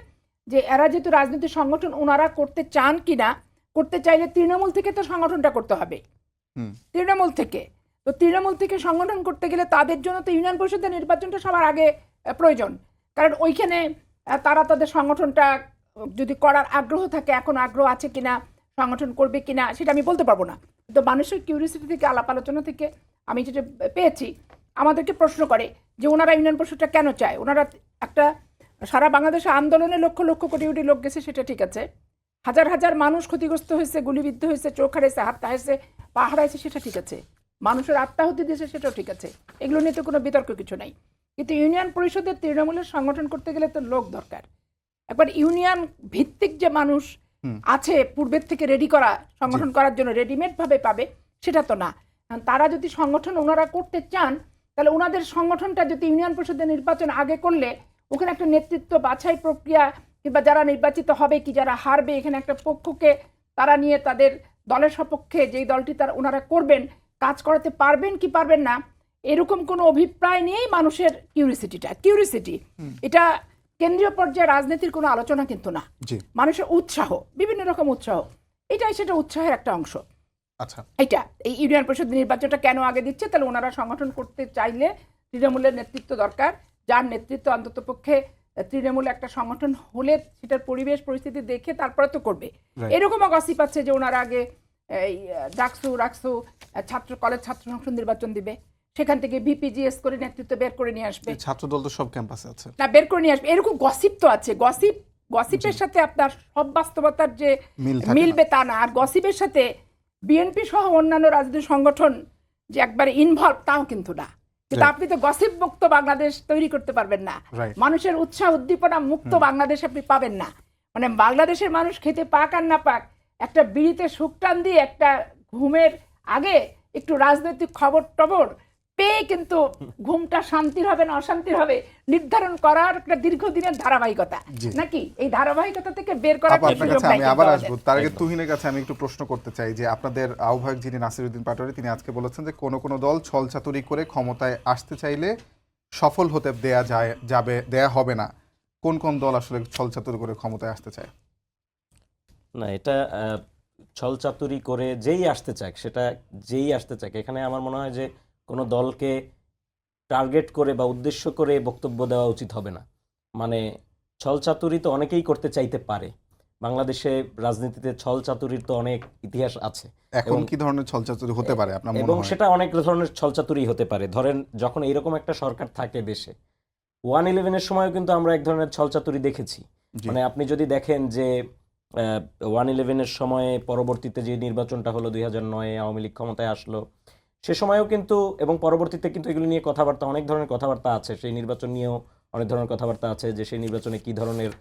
যে এরা যেহেতু রাজনৈতিক সংগঠন ওনারা করতে চান কিনা, করতে চাইলে তৃণমূল থেকে তো সংগঠনটা করতে হবে, তৃণমূল থেকে। তো তৃণমূল থেকে সংগঠন করতে গেলে তাদের জন্য তো ইউনিয়ন পরিষদের নির্বাচনটা সবার আগে প্রয়োজন, কারণ ওইখানে তারা তাদের সংগঠনটা যদি করার আগ্রহ থাকে, এখন আগ্রহ আছে কিনা, সংগঠন করবে কিনা সেটা আমি বলতে পারবো না। তো মানুষের কিউরিয়াসিটি থেকে, আলাপ আলোচনা থেকে আমি যেটা পেয়েছি, আমাদেরকে প্রশ্ন করে যে ওনারা ইউনিয়ন পরিষদটা কেন চায়। ওনারা একটা সারা বাংলাদেশে আন্দোলনে লক্ষ লক্ষ কোটি কোটি লোক গেছে, সেটা ঠিক আছে, হাজার হাজার মানুষ ক্ষতিগ্রস্ত হয়েছে, গুলিবিদ্ধ হয়েছে, চোখ হারাইছে, হাত হারাইছে, পা হারাইছে, সেটা ঠিক আছে, মানুষের আত্মাহুতি দিয়েছে, সেটাও ঠিক আছে, এগুলো নিয়ে তো কোনো বিতর্ক কিছু নাই। কিন্তু ইউনিয়ন পরিষদের তৃণমূলের সংগঠন করতে গেলে তো লোক দরকার। একবার ইউনিয়ন ভিত্তিক যে মানুষ আছে পূর্বের থেকে রেডি করা সংগঠন করার জন্য রেডিমেড ভাবে পাবে সেটা তো না। তারা যদি সংগঠন ওনারা করতে চান, তাহলে ওনাদের সংগঠনটা যদি ইউনিয়ন পরিষদের নির্বাচন আগে করলে ওখানে একটা নেতৃত্ব বাছাই প্রক্রিয়া, কিংবা যারা নির্বাচিত হবে কি যারা হারবে, এখানে একটা পক্ষকে তারা নিয়ে তাদের দলের সপক্ষে যেই দলটি তারা ওনারা করবেন কাজ করাতে পারবেন কি পারবেন না, এরকম কোনো অভিপ্রায় নিয়েই মানুষের কিউরিসিটি এটা কেন্দ্রীয় পর্যায়ে রাজনীতির কোনো আলোচনা কিন্তু না। মানুষের উৎসাহ, বিভিন্ন রকম উৎসাহ, এটাই সেটা উৎসাহের একটা অংশ। আচ্ছা, এটা এই ইউনিয়ন পরিষদ নির্বাচনটা কেন আগে দিচ্ছে, তাহলে ওনারা সংগঠন করতে চাইলে তৃণমূলের নেতৃত্ব দরকার, যার নেতৃত্ব অন্তত পক্ষে তৃণমূলে একটা সংগঠন হলে সেটার পরিবেশ পরিস্থিতি দেখে তারপরে তো করবে। এরকমও গসিপ আছে যে ওনারা আগে ডাকসু ছাত্র কলেজ ছাত্র সংসদ নির্বাচন দিবে, সেখান থেকে ভিপিজিএস করে নেতৃত্ব বের করে নিয়ে আসবে, ছাত্রদল তো সব ক্যাম্পাসে আছে, না বের করে নিয়ে আসবে, এরকম গসিপ তো আছে। গসিপের সাথে আপনার সব বাস্তবতার যে মিলবে তা না, আর গসিপের সাথে বিএনপি সহ অন্যান্য রাজনৈতিক সংগঠন যে একবারে ইনভলভ তাও কিন্তু না। কিন্তু আপনি তো গসিপ মুক্ত বাংলাদেশ তৈরি করতে পারবেন না, মানুষের উৎসাহ উদ্দীপনা মুক্ত বাংলাদেশ আপনি পাবেন না। মানে বাংলাদেশের মানুষ খেতে পাক আর না পাক, একটা বিড়িতে সুকটান দিয়ে একটা ঘুমের আগে একটু রাজনৈতিক খবর টবর পেয়ে কিন্তু ঘুমটা শান্তির হবে না অশান্তির হবে নির্ধারণ করার একটা দীর্ঘদিনের ধারাবাহিকতা, নাকি এই ধারাবাহিকতা থেকে বের করার আমি আবার আসবো। তার আগে তুহিনের কাছে আমি একটু প্রশ্ন করতে চাই যে আপনাদের আহ্বায়ক যিনি নাসিরউদ্দিন পাটোয়ারি, তিনি আজকে বলেছেন যে কোনো দল ছলচাতুরি করে ক্ষমতায় আসতে চাইলে সফল হতে দেয়া হবে না। কোন দল আসলে ছলচাতুরি করে ক্ষমতায় আসতে চায়? না, এটা ছলচাতুরি করে যেই আসতে চাক, এখানে আমার মনে হয় যে কোনো দলকে টার্গেট করে বা উদ্দেশ্য করে বক্তব্য দেওয়া উচিত হবে না। মানে ছলচাতুরি তো অনেকেই করতে চাইতে পারে, বাংলাদেশে রাজনীতিতে ছলচাতুরির তো অনেক ইতিহাস আছে। এখন কি ধরনের ছলচাতুরি হতে পারে আপনার মনে হয়? এবং সেটা অনেক ধরনের ছলচাতুরি হতে পারে। ধরেন যখন এইরকম একটা সরকার থাকে দেশে, 1/11-এর সময়ও কিন্তু আমরা এক ধরনের ছলচাতুরি দেখেছি। মানে আপনি যদি দেখেন যে 1/11-এর সময়ে পরবর্তীতে যে নির্বাচনটা হলো 2009-এ আওয়ামী লীগ ক্ষমতায় আসলো, সে সময়ও কিন্তু এবং পরবর্তীতে কিন্তু এগুলো নিয়ে কথাবার্তা, অনেক ধরনের কথাবার্তা আছে, সেই নির্বাচন নিয়েও অনেক ধরনের কথাবার্তা আছে যে সেই নির্বাচনে কী ধরনের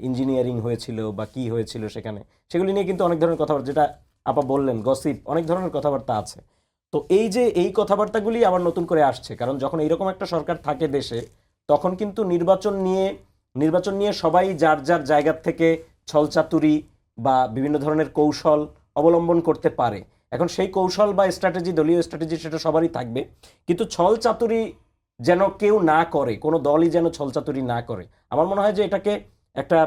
ইঞ্জিনিয়ারিং হয়েছিল বা কি হয়েছিল সেখানে, সেগুলি নিয়ে কিন্তু অনেক ধরনের কথাবার্তা, যেটা আপা বললেন গসিপ, অনেক ধরনের কথাবার্তা আছে। তো এই কথাবার্তাগুলি আবার নতুন করে আসছে, কারণ যখন এইরকম একটা সরকার থাকে দেশে, তখন কিন্তু নির্বাচন নিয়ে সবাই যার যার জায়গা থেকে ছলচাতুরি বা বিভিন্ন ধরনের কৌশল অবলম্বন করতে পারে। এখন সেই কৌশল বা স্ট্র্যাটেজি, দলীয় স্ট্র্যাটেজি, সেটা সবারই থাকবে, কিন্তু ছলচাতুরি যেন কেউ না করে, কোনো দলই যেন ছলচাতুরি না করে। আমার মনে হয় যে এটাকে একটা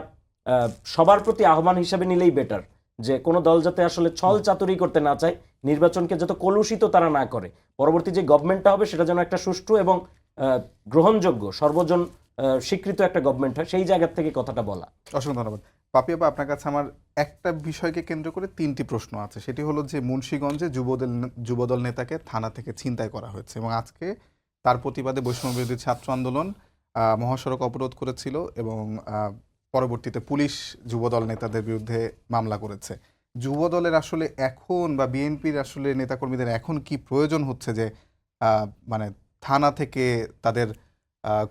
সবার প্রতি আহ্বান হিসেবে নিলেই বেটার, যে কোনো দল যাতে আসলে ছলচাতুরি করতে না চায়, নির্বাচনকে যত কলুষিত তারা না করে, পরবর্তী যে গভর্নমেন্টটা হবে সেটা যেন একটা সুষ্ঠু এবং গ্রহণযোগ্য সর্বজন স্বীকৃত একটা গভর্নমেন্ট হয়, সেই জায়গা থেকে কথাটা বলা। অসংখ্য ধন্যবাদ। পাপি আপা, আপনার কাছে আমার একটা বিষয়কে কেন্দ্র করে 3টি প্রশ্ন আছে। সেটি হলো যে মুন্সিগঞ্জে যুবদল নেতাকে থানা থেকে ছিনতাই করা হয়েছে এবং আজকে তার প্রতিবাদে বৈষম্যবিরোধী ছাত্র আন্দোলন মহাসড়ক অবরোধ করেছিল এবং পরবর্তীতে পুলিশ যুবদল নেতাদের বিরুদ্ধে মামলা করেছে। যুবদলের আসলে এখন বা বিএনপির আসলে নেতাকর্মীদের এখন কি প্রয়োজন হচ্ছে যে মানে থানা থেকে তাদের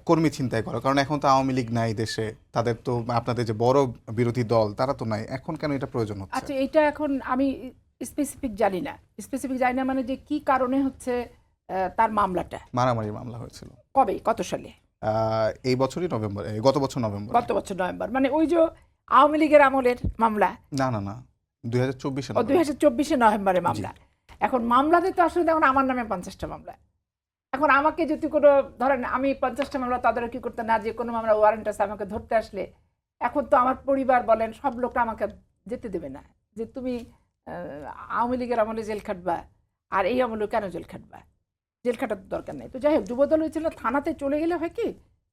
কর্মী ছিনতাই করা? কারণ এখন তো আওয়ামী লীগ নাই দেশে, তাদের তো আপনাদের যে বড় বিরোধী দল তারা তো নাই, এখন কেন এটা প্রয়োজন হচ্ছে? আচ্ছা, এটা এখন আমি স্পেসিফিক জানি না মানে যে কি কারণে হচ্ছে তার মামলাটা। মারামারি মামলা হয়েছিল কবে, কত সালে? এই বছরই নভেম্বর, গত বছর নভেম্বর। গত বছর নভেম্বর, মানে ওই যে আওয়ামী লীগের আমলের মামলা। না না না, 2024 ও 2024 নভেম্বরে মামলা। এখন মামলাতে তো আসলে দেখুন আমার নামে 50টা মামলা। এখন আমাকে যদি কোনো ধরেন আমি 50টা মামলা তদারকি করতে না, যে কোনো মামলা ওয়ারেন্ট আছে আমাকে ধরতে আসলে, এখন তো আমার পরিবার বলেন সব লোকটা আমাকে যেতে দেবে না, যে তুমি আওয়ামী লীগের আমলে জেল খাটবা আর এই আমলে কেন জেল খাটবা, জেল খাটার দরকার নেই। তো যাই হোক, যুবদল হয়েছিল থানাতে চলে গেলে হয় কি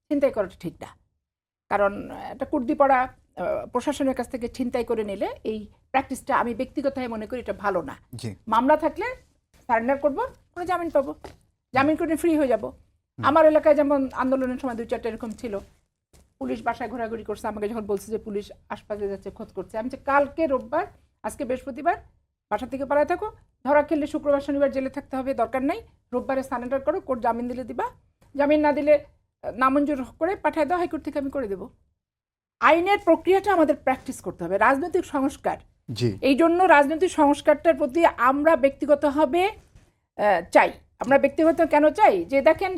ছিনতাই করাটা ঠিক না, কারণ একটা কুর্দিপড়া প্রশাসনের কাছ থেকে ছিনতাই করে নিলে এই প্র্যাকটিসটা আমি ব্যক্তিগতভাবে মনে করি এটা ভালো না। মামলা থাকলে সারেন্ডার করবো, কোনো জামিন পাবো, জামিন করে ফ্রি হয়ে যাব। আমার এলাকায় যেমন আন্দোলনের সময় 2-4টা এরকম ছিল, পুলিশ বাসায় ঘোরাঘুরি করছে, আমাকে যখন বলছে যে পুলিশ আশপাশে যাচ্ছে খোঁজ করছে, আমি যে কালকে রোববার আজকে বৃহস্পতিবার বাসা থেকে পালায় থাকো, ধরা খেললে শুক্রবার শনিবার জেলে থাকতে হবে, দরকার নাই, রোববারে সারেন্ডার করো, কোর্ট জামিন দিলে দিবা, জামিন না দিলে নামঞ্জুর করে পাঠিয়ে দাও, হাইকোর্ট থেকে আমি করে দেবো। আইনের প্রক্রিয়াটা আমাদের প্র্যাকটিস করতে হবে, রাজনৈতিক সংস্কার। এই জন্য রাজনৈতিক সংস্কারটার প্রতি আমরা ব্যক্তিগতভাবে চাই। আমরা ব্যক্তিগত কেন চাই, যে দেখেন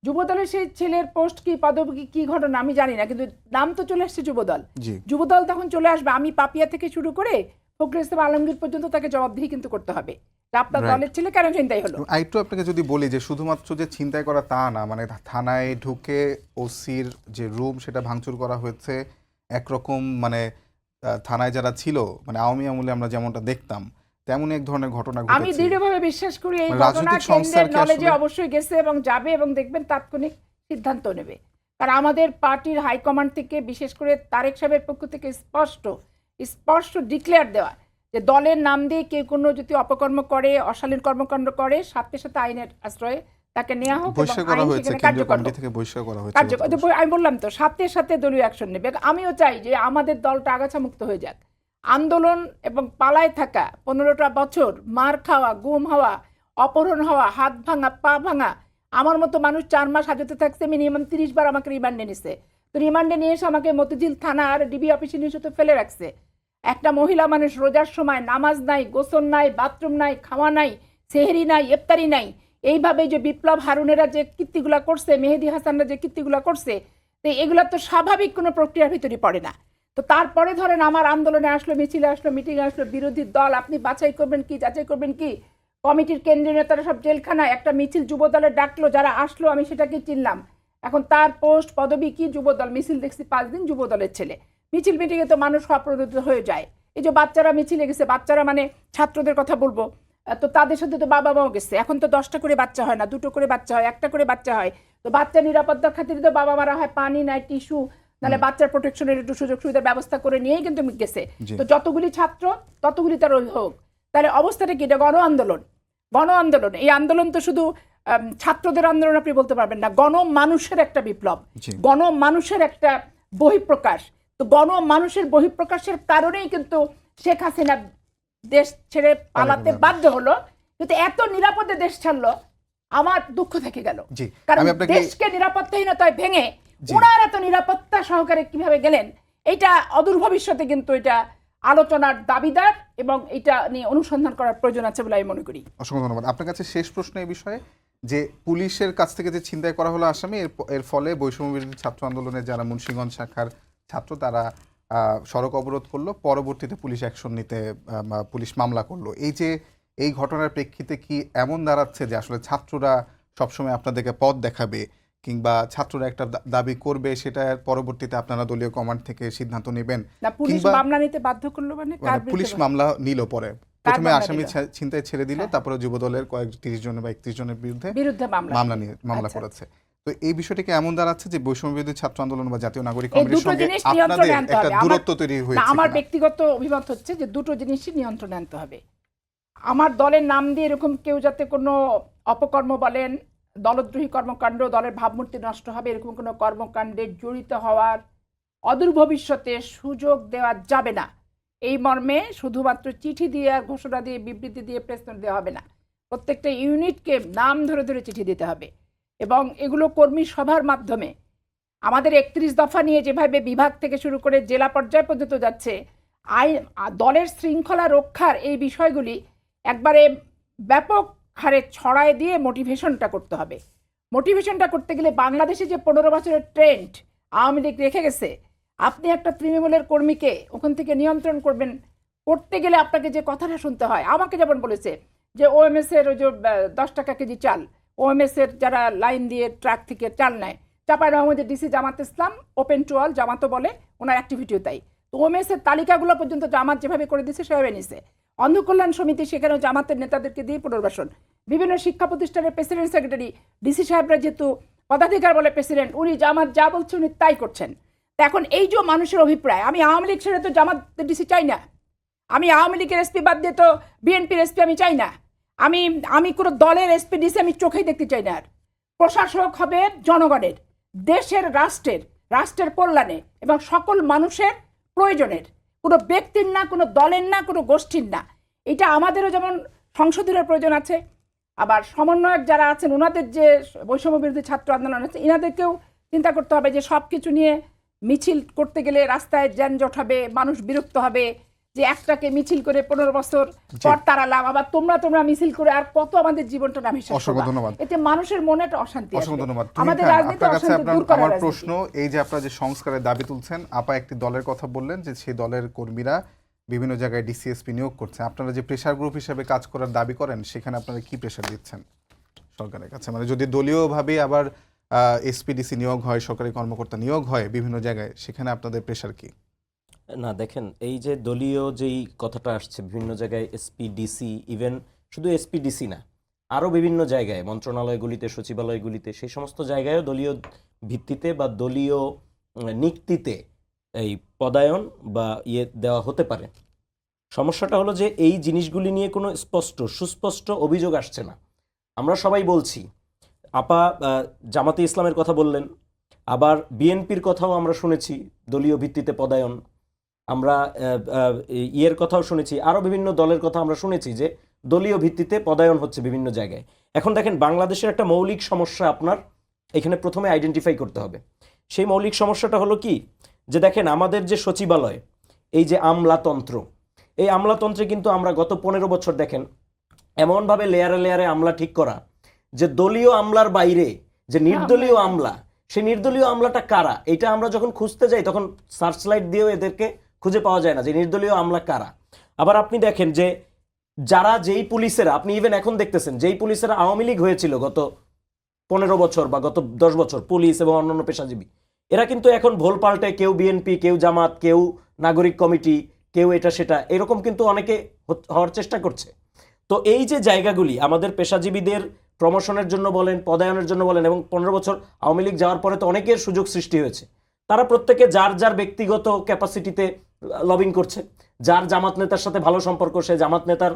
যুবদলের সেই ছেলের পোস্ট কি পদবি কি ঘটনা আমি জানি না, কিন্তু নাম তো চলে আসছে যুবদল। যুবদল তখন চলে আসবে, আমি পাপিয়া থেকে শুরু করে ফখরুল ইসলাম আলমগীর পর্যন্ত তাকে জবাবদিহি কিন্তু করতে হবে, আপনার দলের ছেলে কেন ছিনতাই হলো। আরেকটু আপনাকে যদি বলি যে শুধুমাত্র যে ছিনতাই করা তা না, মানে থানায় ঢুকে ওসির যে রুম সেটা ভাঙচুর করা হয়েছে, একরকম মানে থানায় যারা ছিল মানে আওয়ামী আমলে আমরা যেমনটা দেখতাম তেমন এক ধরনের ঘটনা ঘটেছে। আমি দৃঢ়ভাবে বিশ্বাস করি এই ঘটনা কেন্দ্রের নলেজে অবশ্যই গেছে এবং যাবে, এবং দেখবেন তাৎক্ষণিক সিদ্ধান্ত নেবে। কারণ আমাদের পার্টির হাইকমান্ড থেকে বিশেষ করে তারেক সাহেবের পক্ষ থেকে স্পষ্ট ডিক্লেয়ার দেওয়া যে দলের নাম দিয়ে কেউ কোনো যদি অপকর্ম করে, অশালীন কর্মকাণ্ড করে, সাথে সাথে আইনের আশ্রয়ে তাকে নেওয়া হোক, আমি বললাম তো সাথে সাথে দলীয় অ্যাকশন নেবে। আমিও চাই যে আমাদের দলটা আগাছা মুক্ত হয়ে যাক। আন্দোলন এবং পালায় থাকা 15টা বছর, মার খাওয়া, গুম হওয়া, অপহরণ হওয়া, হাত ভাঙা, পা ভাঙা, আমার মতো মানুষ 4 মাস হাজতে থাকছে, মিনিমাম 30 বার আমাকে রিমান্ডে নিছে। তো রিমান্ডে নিয়ে এসে আমাকে মতিঝিল থানা আর ডিবি অফিসে নিয়ে তো ফেলে রাখছে। একটা মহিলা মানুষ রোজার সময় নামাজ নাই, গোসল নাই, বাথরুম নাই, খাওয়া নাই, সেহরি নাই, ইফতারি নাই, এইভাবে যে বিপ্লব হারুনেরা যে কীর্তিগুলা করছে, মেহেদি হাসানরা যে কীর্তিগুলা করছে, তো এগুলা তো স্বাভাবিক কোনো প্রক্রিয়ার ভিতরে পড়ে না। তো তারপরে ধরেন আমার আন্দোলনে আসলো, মিছিলে আসলো, মিটিংয়ে আসলো বিরোধী দল, আপনি বাছাই করবেন কি, যাচাই করবেন কি, কমিটির কেন্দ্রীয় নেতারা সব জেলখানায়, একটা মিছিল যুবদলের ডাকলো, যারা আসলো আমি সেটাকে চিনলাম, এখন তার পোস্ট পদবি কি যুবদল, মিছিল দেখছি 5 দিন যুবদলের ছেলে, মিছিল মিটিংয়ে তো মানুষ অপ্রতিরোধ হয়ে যায়। এই যে বাচ্চারা মিছিলে গেছে, বাচ্চারা মানে ছাত্রদের কথা বলবো, তো তাদের সাথে তো বাবা মাও গেছে, এখন তো 10টা করে বাচ্চা হয় না, 2টো করে বাচ্চা হয়, 1টা করে বাচ্চা হয়, তো বাচ্চা নিরাপত্তার খাতিরে তো বাবা মারা হয়, পানি নাই, টিস্যু, নাহলে বাচ্চার প্রোটেকশনের একটু সুযোগ সুবিধার ব্যবস্থা করে নিয়েই কিন্তু গেছে। তো যতগুলি ছাত্র ততগুলি তার অভিভাবক, তাহলে অবস্থাটা কি, এটা গণ আন্দোলন। এই আন্দোলন তো শুধু ছাত্রদের আন্দোলন আপনি বলতে পারবেন না, গণমানুষের একটা বিপ্লব, গণমানুষের একটা বহিঃপ্রকাশ। তো গণমানুষের বহিঃপ্রকাশের কারণেই কিন্তু শেখ হাসিনা দেশ ছেড়ে পালাতে বাধ্য হলো। কিন্তু এত নিরাপদে দেশ ছাড়লো, আমার দুঃখ থেকে গেল, কারণ দেশকে নিরাপত্তাহীনতায় ভেঙে ওনার এত নিরাপত্তা সহকারে কিভাবে গেলেন, এটা অদূর ভবিষ্যতে কিন্তু এটা আলোচনার দাবিদার, এবং এটা নিয়ে অনুসন্ধান করার প্রয়োজন আছে বলে আমি মনে করি। অসংখ্য ধন্যবাদ। আপনার কাছে শেষ প্রশ্ন এই বিষয়ে, যে পুলিশের কাছ থেকে যে ছিনতাই করা হলো আসামি, এর ফলে বৈষম্য বিরোধী ছাত্র আন্দোলনের যারা মুন্সিগঞ্জ শাখার ছাত্র তারা সড়ক অবরোধ করলো, পরবর্তীতে পুলিশ অ্যাকশন নিতে পুলিশ মামলা করলো। এই ঘটনার প্রেক্ষিতে কি এমন দাঁড়াচ্ছে যে আসলে ছাত্ররা সবসময় আপনাদেরকে পথ দেখাবে, কিংবা ছাত্ররা একটা দাবি করবে, সেটার পরবর্তীতে আপনারা দলীয় কমান্ড থেকে সিদ্ধান্ত নেবেন? পুলিশ মামলা নিতে বাধ্য করলো, মানে পুলিশ মামলা নিল, পরে প্রথমে আসামি ছিনতাই ছেড়ে দিল, তারপরে যুবদলের 30 জন বা 31 জনের বিরুদ্ধে মামলা করেছে। তো এই বিষয়টাকে এমন দাঁড়াচ্ছে যে বৈষম্য বিরোধী ছাত্র আন্দোলন বা জাতীয় নাগরিক কমিটির সঙ্গে আপনাদের একটা দূরত্ব তৈরি হয়েছে। আমার ব্যক্তিগত অভিমত হচ্ছে যে দুটো জিনিসই নিয়ন্ত্রণে আনতে হবে। আমার দলের নাম দিয়ে এরকম কেউ যাতে কোনো অপকর্ম বলেন, দলদ্রোহী কর্মকাণ্ড, দলের ভাবমূর্তি নষ্ট হবে, এরকম কোনো কর্মকাণ্ডে জড়িত হওয়ার অদূর ভবিষ্যতে সুযোগ দেওয়া যাবে না। এই মর্মে শুধুমাত্র চিঠি দিয়ে, ঘোষণা দিয়ে, বিবৃতি দিয়ে, প্রেস নোট দেওয়া হবে না, প্রত্যেকটা ইউনিটকে নাম ধরে ধরে চিঠি দিতে হবে, এবং এগুলো কর্মী সভার মাধ্যমে আমাদের 31 দফা নিয়ে যেভাবে বিভাগ থেকে শুরু করে জেলা পর্যায় পর্যন্ত যাচ্ছে, দলের শৃঙ্খলা রক্ষার এই বিষয়গুলি একবারে ব্যাপক হারে ছড়ায় দিয়ে মোটিভেশনটা করতে হবে। মোটিভেশনটা করতে গেলে বাংলাদেশে যে 15 বছরের ট্রেন্ড আওয়ামী লীগ রেখে গেছে, আপনি একটা তৃণমূলের কর্মীকে ওখান থেকে নিয়ন্ত্রণ করতে গেলে আপনাকে যে কথাটা শুনতে হয়, আমাকে যেমন বলেছে যে ওএমএস এর ওই যে 10 টাকা কেজি চাল, ওএমএস এর যারা লাইন দিয়ে ট্রাক থেকে চাল নেয়, চাঁপাইনবাবগঞ্জের DC Jamaat Islam, open to all জামাতও বলে, ওনার অ্যাক্টিভিটিও তাই। তো ওএমএস এর তালিকাগুলো পর্যন্ত জামাত যেভাবে করে দিচ্ছে সেভাবে নিছে। অন্ধকল্যাণ সমিতি সেখানেও জামাতের নেতাদেরকে দিয়ে পুনর্বাসন। বিভিন্ন শিক্ষা প্রতিষ্ঠানের প্রেসিডেন্ট সেক্রেটারি ডিসি সাহেবরা যেহেতু পদাধিকার বলে প্রেসিডেন্ট, উনি জামাত যা বলছে উনি তাই করছেন। তা এখন এই যে মানুষের অভিপ্রায়, আমি আওয়ামী লীগ ছেড়ে তো জামাত ডিসি চাই না, আমি আওয়ামী লীগের এসপি বাদ দিয়ে তো বিএনপির এসপি আমি চাই না, আমি কোনো দলের এসপি ডিসি আমি চোখেই দেখতে চাই না। আর প্রশাসক হবে জনগণের, দেশের, রাষ্ট্রের কল্যাণে এবং সকল মানুষের প্রয়োজনের, কোনো ব্যক্তির না, কোনো দলের না, কোনো গোষ্ঠীর না। এটা আমাদেরও যেমন সংশোধনের প্রয়োজন আছে, আবার সমন্বয়ক যারা আছেন ওনাদের যে বৈষম্য বিরোধী ছাত্র আন্দোলন আছে এনাদেরকেও চিন্তা করতে হবে যে সব কিছু নিয়ে মিছিল করতে গেলে রাস্তায় যানজট হবে, মানুষ বিরক্ত হবে, যে একটাকে মিছিল করে 15 বছর পর তাড়ালাম, আবার তোমরা মিছিল করে আর কত আমাদের জীবনটা নামে শেষ অসংখ্য করবা। ধন্যবাদ। এতে মানুষের মনে একটা অশান্তি আসবে। অসংখ্য ধন্যবাদ। আমাদের তুহিন খান, রাজনীতি আপনার কাছে অশান্তি দূর করার আমার রাজনীতি। প্রশ্ন, এই যে আপনারা যে সংস্কারের দাবি তুলছেন, আপা একটি দলের কথা বললেন যে সেই দলের কর্মীরা বিভিন্ন জায়গায় ডিসিএসপি নিয়োগ করছে, আপনারা যে প্রেশার গ্রুপ হিসেবে কাজ করার দাবি করেন সেখানে আপনারা কি প্রেশার দিচ্ছেন সরকারের কাছে? মানে যদি দলীয়ভাবে আবার এসপিডিসি নিয়োগ হয়, সরকারি কর্মকর্তা নিয়োগ হয় বিভিন্ন জায়গায়, সেখানে আপনাদের প্রেশার কি? না দেখেন, এই যে দলীয় যেই কথাটা আসছে বিভিন্ন জায়গায় এসপিডিসি, ইভেন শুধু এসপিডিসি না, আরও বিভিন্ন জায়গায় মন্ত্রণালয়গুলিতে, সচিবালয়গুলিতে, সেই সমস্ত জায়গায়ও দলীয় ভিত্তিতে বা দলীয় নিক্তিতে এই পদায়ন বা দেওয়া হতে পারে। সমস্যাটা হলো যে এই জিনিসগুলি নিয়ে কোনো সুস্পষ্ট অভিযোগ আসছে না। আমরা সবাই বলছি, আপা জামাতে ইসলামের কথা বললেন, আবার বিএনপির কথাও আমরা শুনেছি দলীয় ভিত্তিতে পদায়ন, আমরা ইয়ের কথাও শুনেছি, আরও বিভিন্ন দলের কথা আমরা শুনেছি যে দলীয় ভিত্তিতে পদায়ন হচ্ছে বিভিন্ন জায়গায়। এখন দেখেন, বাংলাদেশের একটা মৌলিক সমস্যা আপনার এখানে প্রথমে আইডেন্টিফাই করতে হবে। সেই মৌলিক সমস্যাটা হলো কি, যে দেখেন আমাদের যে সচিবালয়, এই যে আমলাতন্ত্র, এই আমলাতন্ত্রে কিন্তু আমরা গত 15 বছর দেখেন এমনভাবে লেয়ারে লেয়ারে আমলা ঠিক করা, যে দলীয় আমলার বাইরে যে নির্দলীয় আমলা, সেই নির্দলীয় আমলাটা কারা এটা আমরা যখন খুঁজতে যাই তখন সার্চলাইট দিয়েও এদেরকে খুঁজে পাওয়া যায় না যে নির্দলীয় আমলা কারা। আবার আপনি দেখেন যে যেই পুলিশেরা, আপনি ইভেন এখন দেখতেছেন যেই পুলিশেরা আওয়ামী লীগ হয়েছিল গত 15 বছর বা গত 10 বছর, পুলিশ এবং অন্যান্য পেশাজীবী, এরা কিন্তু এখন ভোল পাল্টে কেউ বিএনপি, কেউ জামাত, কেউ নাগরিক কমিটি, কেউ এটা সেটা, এরকম কিন্তু অনেকে হওয়ার চেষ্টা করছে। তো এই যে জায়গাগুলি আমাদের পেশাজীবীদের প্রমোশনের জন্য বলেন, পদায়নের জন্য বলেন, এবং 15 বছর আওয়ামী লীগ যাওয়ার পরে তো অনেকের সুযোগ সৃষ্টি হয়েছে, তারা প্রত্যেকে যার ব্যক্তিগত ক্যাপাসিটিতে লবিং করছে। যার জামাত নেতার সাথে ভালো সম্পর্ক সে জামাত নেতার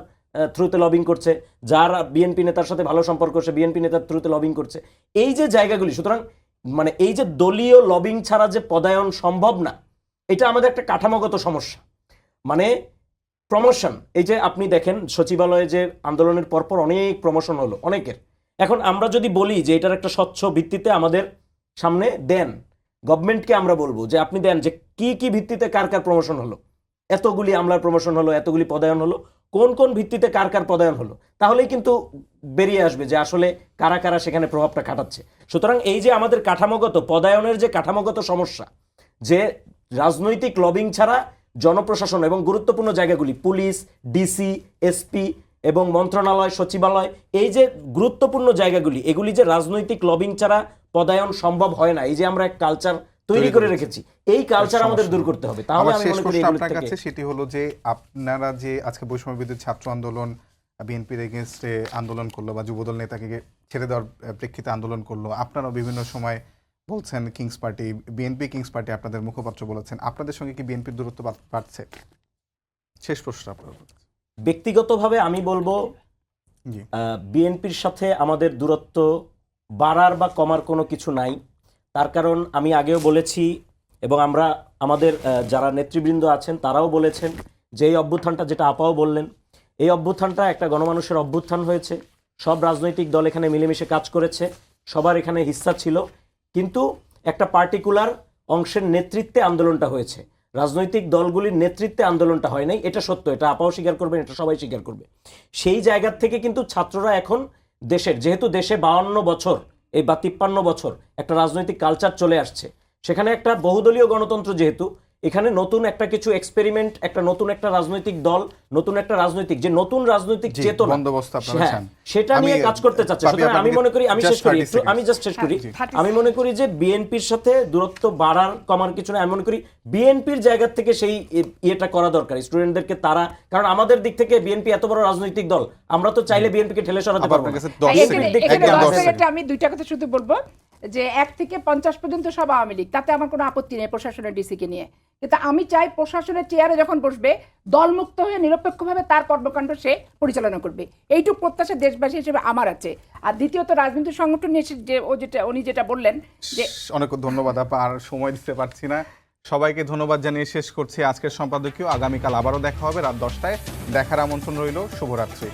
থ্রুতে লবিং করছে, যার বিএনপি নেতার সাথে ভালো সম্পর্ক সে বিএনপি নেতার থ্রুতে লবিং করছে। এই যে জায়গাগুলি, সুতরাং মানে এই যে দলীয় লবিং ছাড়া যে পদায়ন সম্ভব না, এটা আমাদের একটা কাঠামোগত সমস্যা। মানে প্রমোশন, এই যে আপনি দেখেন সচিবালয়ে যে আন্দোলনের পরপর অনেক প্রমোশন হলো অনেকের, এখন আমরা যদি বলি যে এটার একটা স্বচ্ছ ভিত্তিতে আমাদের সামনে দেন, গভর্নমেন্টকে আমরা বলবো যে আপনি দেন যে কি ভিত্তিতে কার প্রমোশন হলো, এতগুলি আমলার প্রমোশন হলো, এতগুলি পদায়ন হলো, কোন ভিত্তিতে কার পদায়ন হলো, তাহলেই কিন্তু বেরিয়ে আসবে যে আসলে কারা সেখানে প্রভাবটা খাটাচ্ছে। সুতরাং এই যে আমাদের কাঠামোগত পদায়নের যে কাঠামোগত সমস্যা, যে রাজনৈতিক লবিং ছাড়া জনপ্রশাসন এবং গুরুত্বপূর্ণ জায়গাগুলি, পুলিশ, ডিসি, এসপি এবং মন্ত্রণালয়, সচিবালয়, এই যে গুরুত্বপূর্ণ জায়গাগুলি, এগুলি যে রাজনৈতিক লবিং ছাড়া পদায়ন সম্ভব হয় না, এই যে আমরা এক কালচার তৈরি করে রেখেছি, এই কালচার আমাদের দূর করতে হবে। তাহলে আমি মনে করি আপনার কাছে সেটি হলো যে আপনারা যে আজকে বৈষম্য বিরোধী ছাত্র আন্দোলন বিএনপির এগেইনস্টে আন্দোলন করলো বা যুবদল নেতাকে ছেড়ে দেওয়ার প্রেক্ষিতে আন্দোলন করলো, আপনারাও বিভিন্ন সময় বলছেন king's party, BNP king's party, আপনাদের মুখপাত্র বলেছেন, আপনাদের সঙ্গে কি বিএনপির দূরত্ব বাড়ছে? শেষ প্রশ্ন আপনার। ব্যক্তিগতভাবে আমি বলবো বিএনপির সাথে আমাদের দূরত্ব বাড়ার বা কমার কোনো কিছু নাই। তার কারণ আমি আগেও বলেছি এবং আমাদের যারা নেতৃবৃন্দ আছেন তারাও বলেছেন যে এই অভ্যুত্থানটা, যেটা আপাও বললেন, এই অভ্যুত্থানটা একটা গণমানুষের অভ্যুত্থান হয়েছে। সব রাজনৈতিক দল এখানে মিলেমিশে কাজ করেছে, সবার এখানে হিস্সা ছিল, কিন্তু একটা পার্টিকুলার অংশের নেতৃত্বে আন্দোলনটা হয়েছে, রাজনৈতিক দলগুলির নেতৃত্বে আন্দোলনটা হয় নাই। এটা সত্য, এটা আপাও স্বীকার করবেন, এটা সবাই স্বীকার করবে। সেই জায়গা থেকে কিন্তু ছাত্ররা এখন যেহেতু দেশে 52 বছর এই বা 53 বছর একটা রাজনৈতিক কালচার চলে আসছে, সেখানে একটা বহুদলীয় গণতন্ত্র যেহেতু, এখানে নতুন একটা কিছু এক্সপেরিমেন্ট, একটা নতুন একটা রাজনৈতিক দল, নতুন একটা রাজনৈতিক যে নতুন রাজনৈতিক জি, চেতনা, বন্দোবস্ত আপনারা হ্যাঁ, চান। সেটা নিয়ে আমি, কাজ করতে চাচ্ছে। পাপি, সুতরাং আমি আপনাকে মনে করি, আমি just শেষ করি 30 একটু, আমি seconds। জাস্ট শেষ করি, জি। আমি মনে করি যে বিএনপির সাথে দূরত্ব বাড়ার কমার কিছু না। আমি মনে করি বিএনপির জায়গা থেকে সেই ইয়েটা করা দরকার স্টুডেন্টদেরকে, তারা, কারণ আমাদের দিক থেকে বিএনপি এত বড় রাজনৈতিক দল, আমরা তো চাইলে বিএনপিকে ঠেলে সরাতে আবার পারবো আপনার না। কাছে 10 বিএনপির সেকেন্ড, দিক থেকে এখানে একদম 10 10 সেকেন্ড। সেকেন্ডে আমি দুইটা কথা শুধু বলবো যে 1 থেকে 50 পর্যন্ত সব আওয়ামী লীগ, তাতে আমার কোনো আপত্তি নেই প্রশাসনের ডিসিকে নিয়ে, কিন্তু আমি চাই প্রশাসনের চেয়ারে যখন বসবে দলমুক্ত হয়ে নিরপেক্ষভাবে তার কর্মকাণ্ড সে পরিচালনা করবে। এইটুকু প্রত্যাশা দেশবাসী হিসেবে আমার আছে। আর দ্বিতীয়ত রাজনৈতিক সংগঠন নিয়ে যে উনি যেটা বললেন যে অনেক ধন্যবাদ আপা, আর সময় দিতে পারছি না। সবাইকে ধন্যবাদ জানিয়ে শেষ করছি আজকের সম্পাদকীয়। আগামীকাল আবারও দেখা হবে রাত 10টায়। দেখার আমন্ত্রণ রইল। শুভরাত্রি।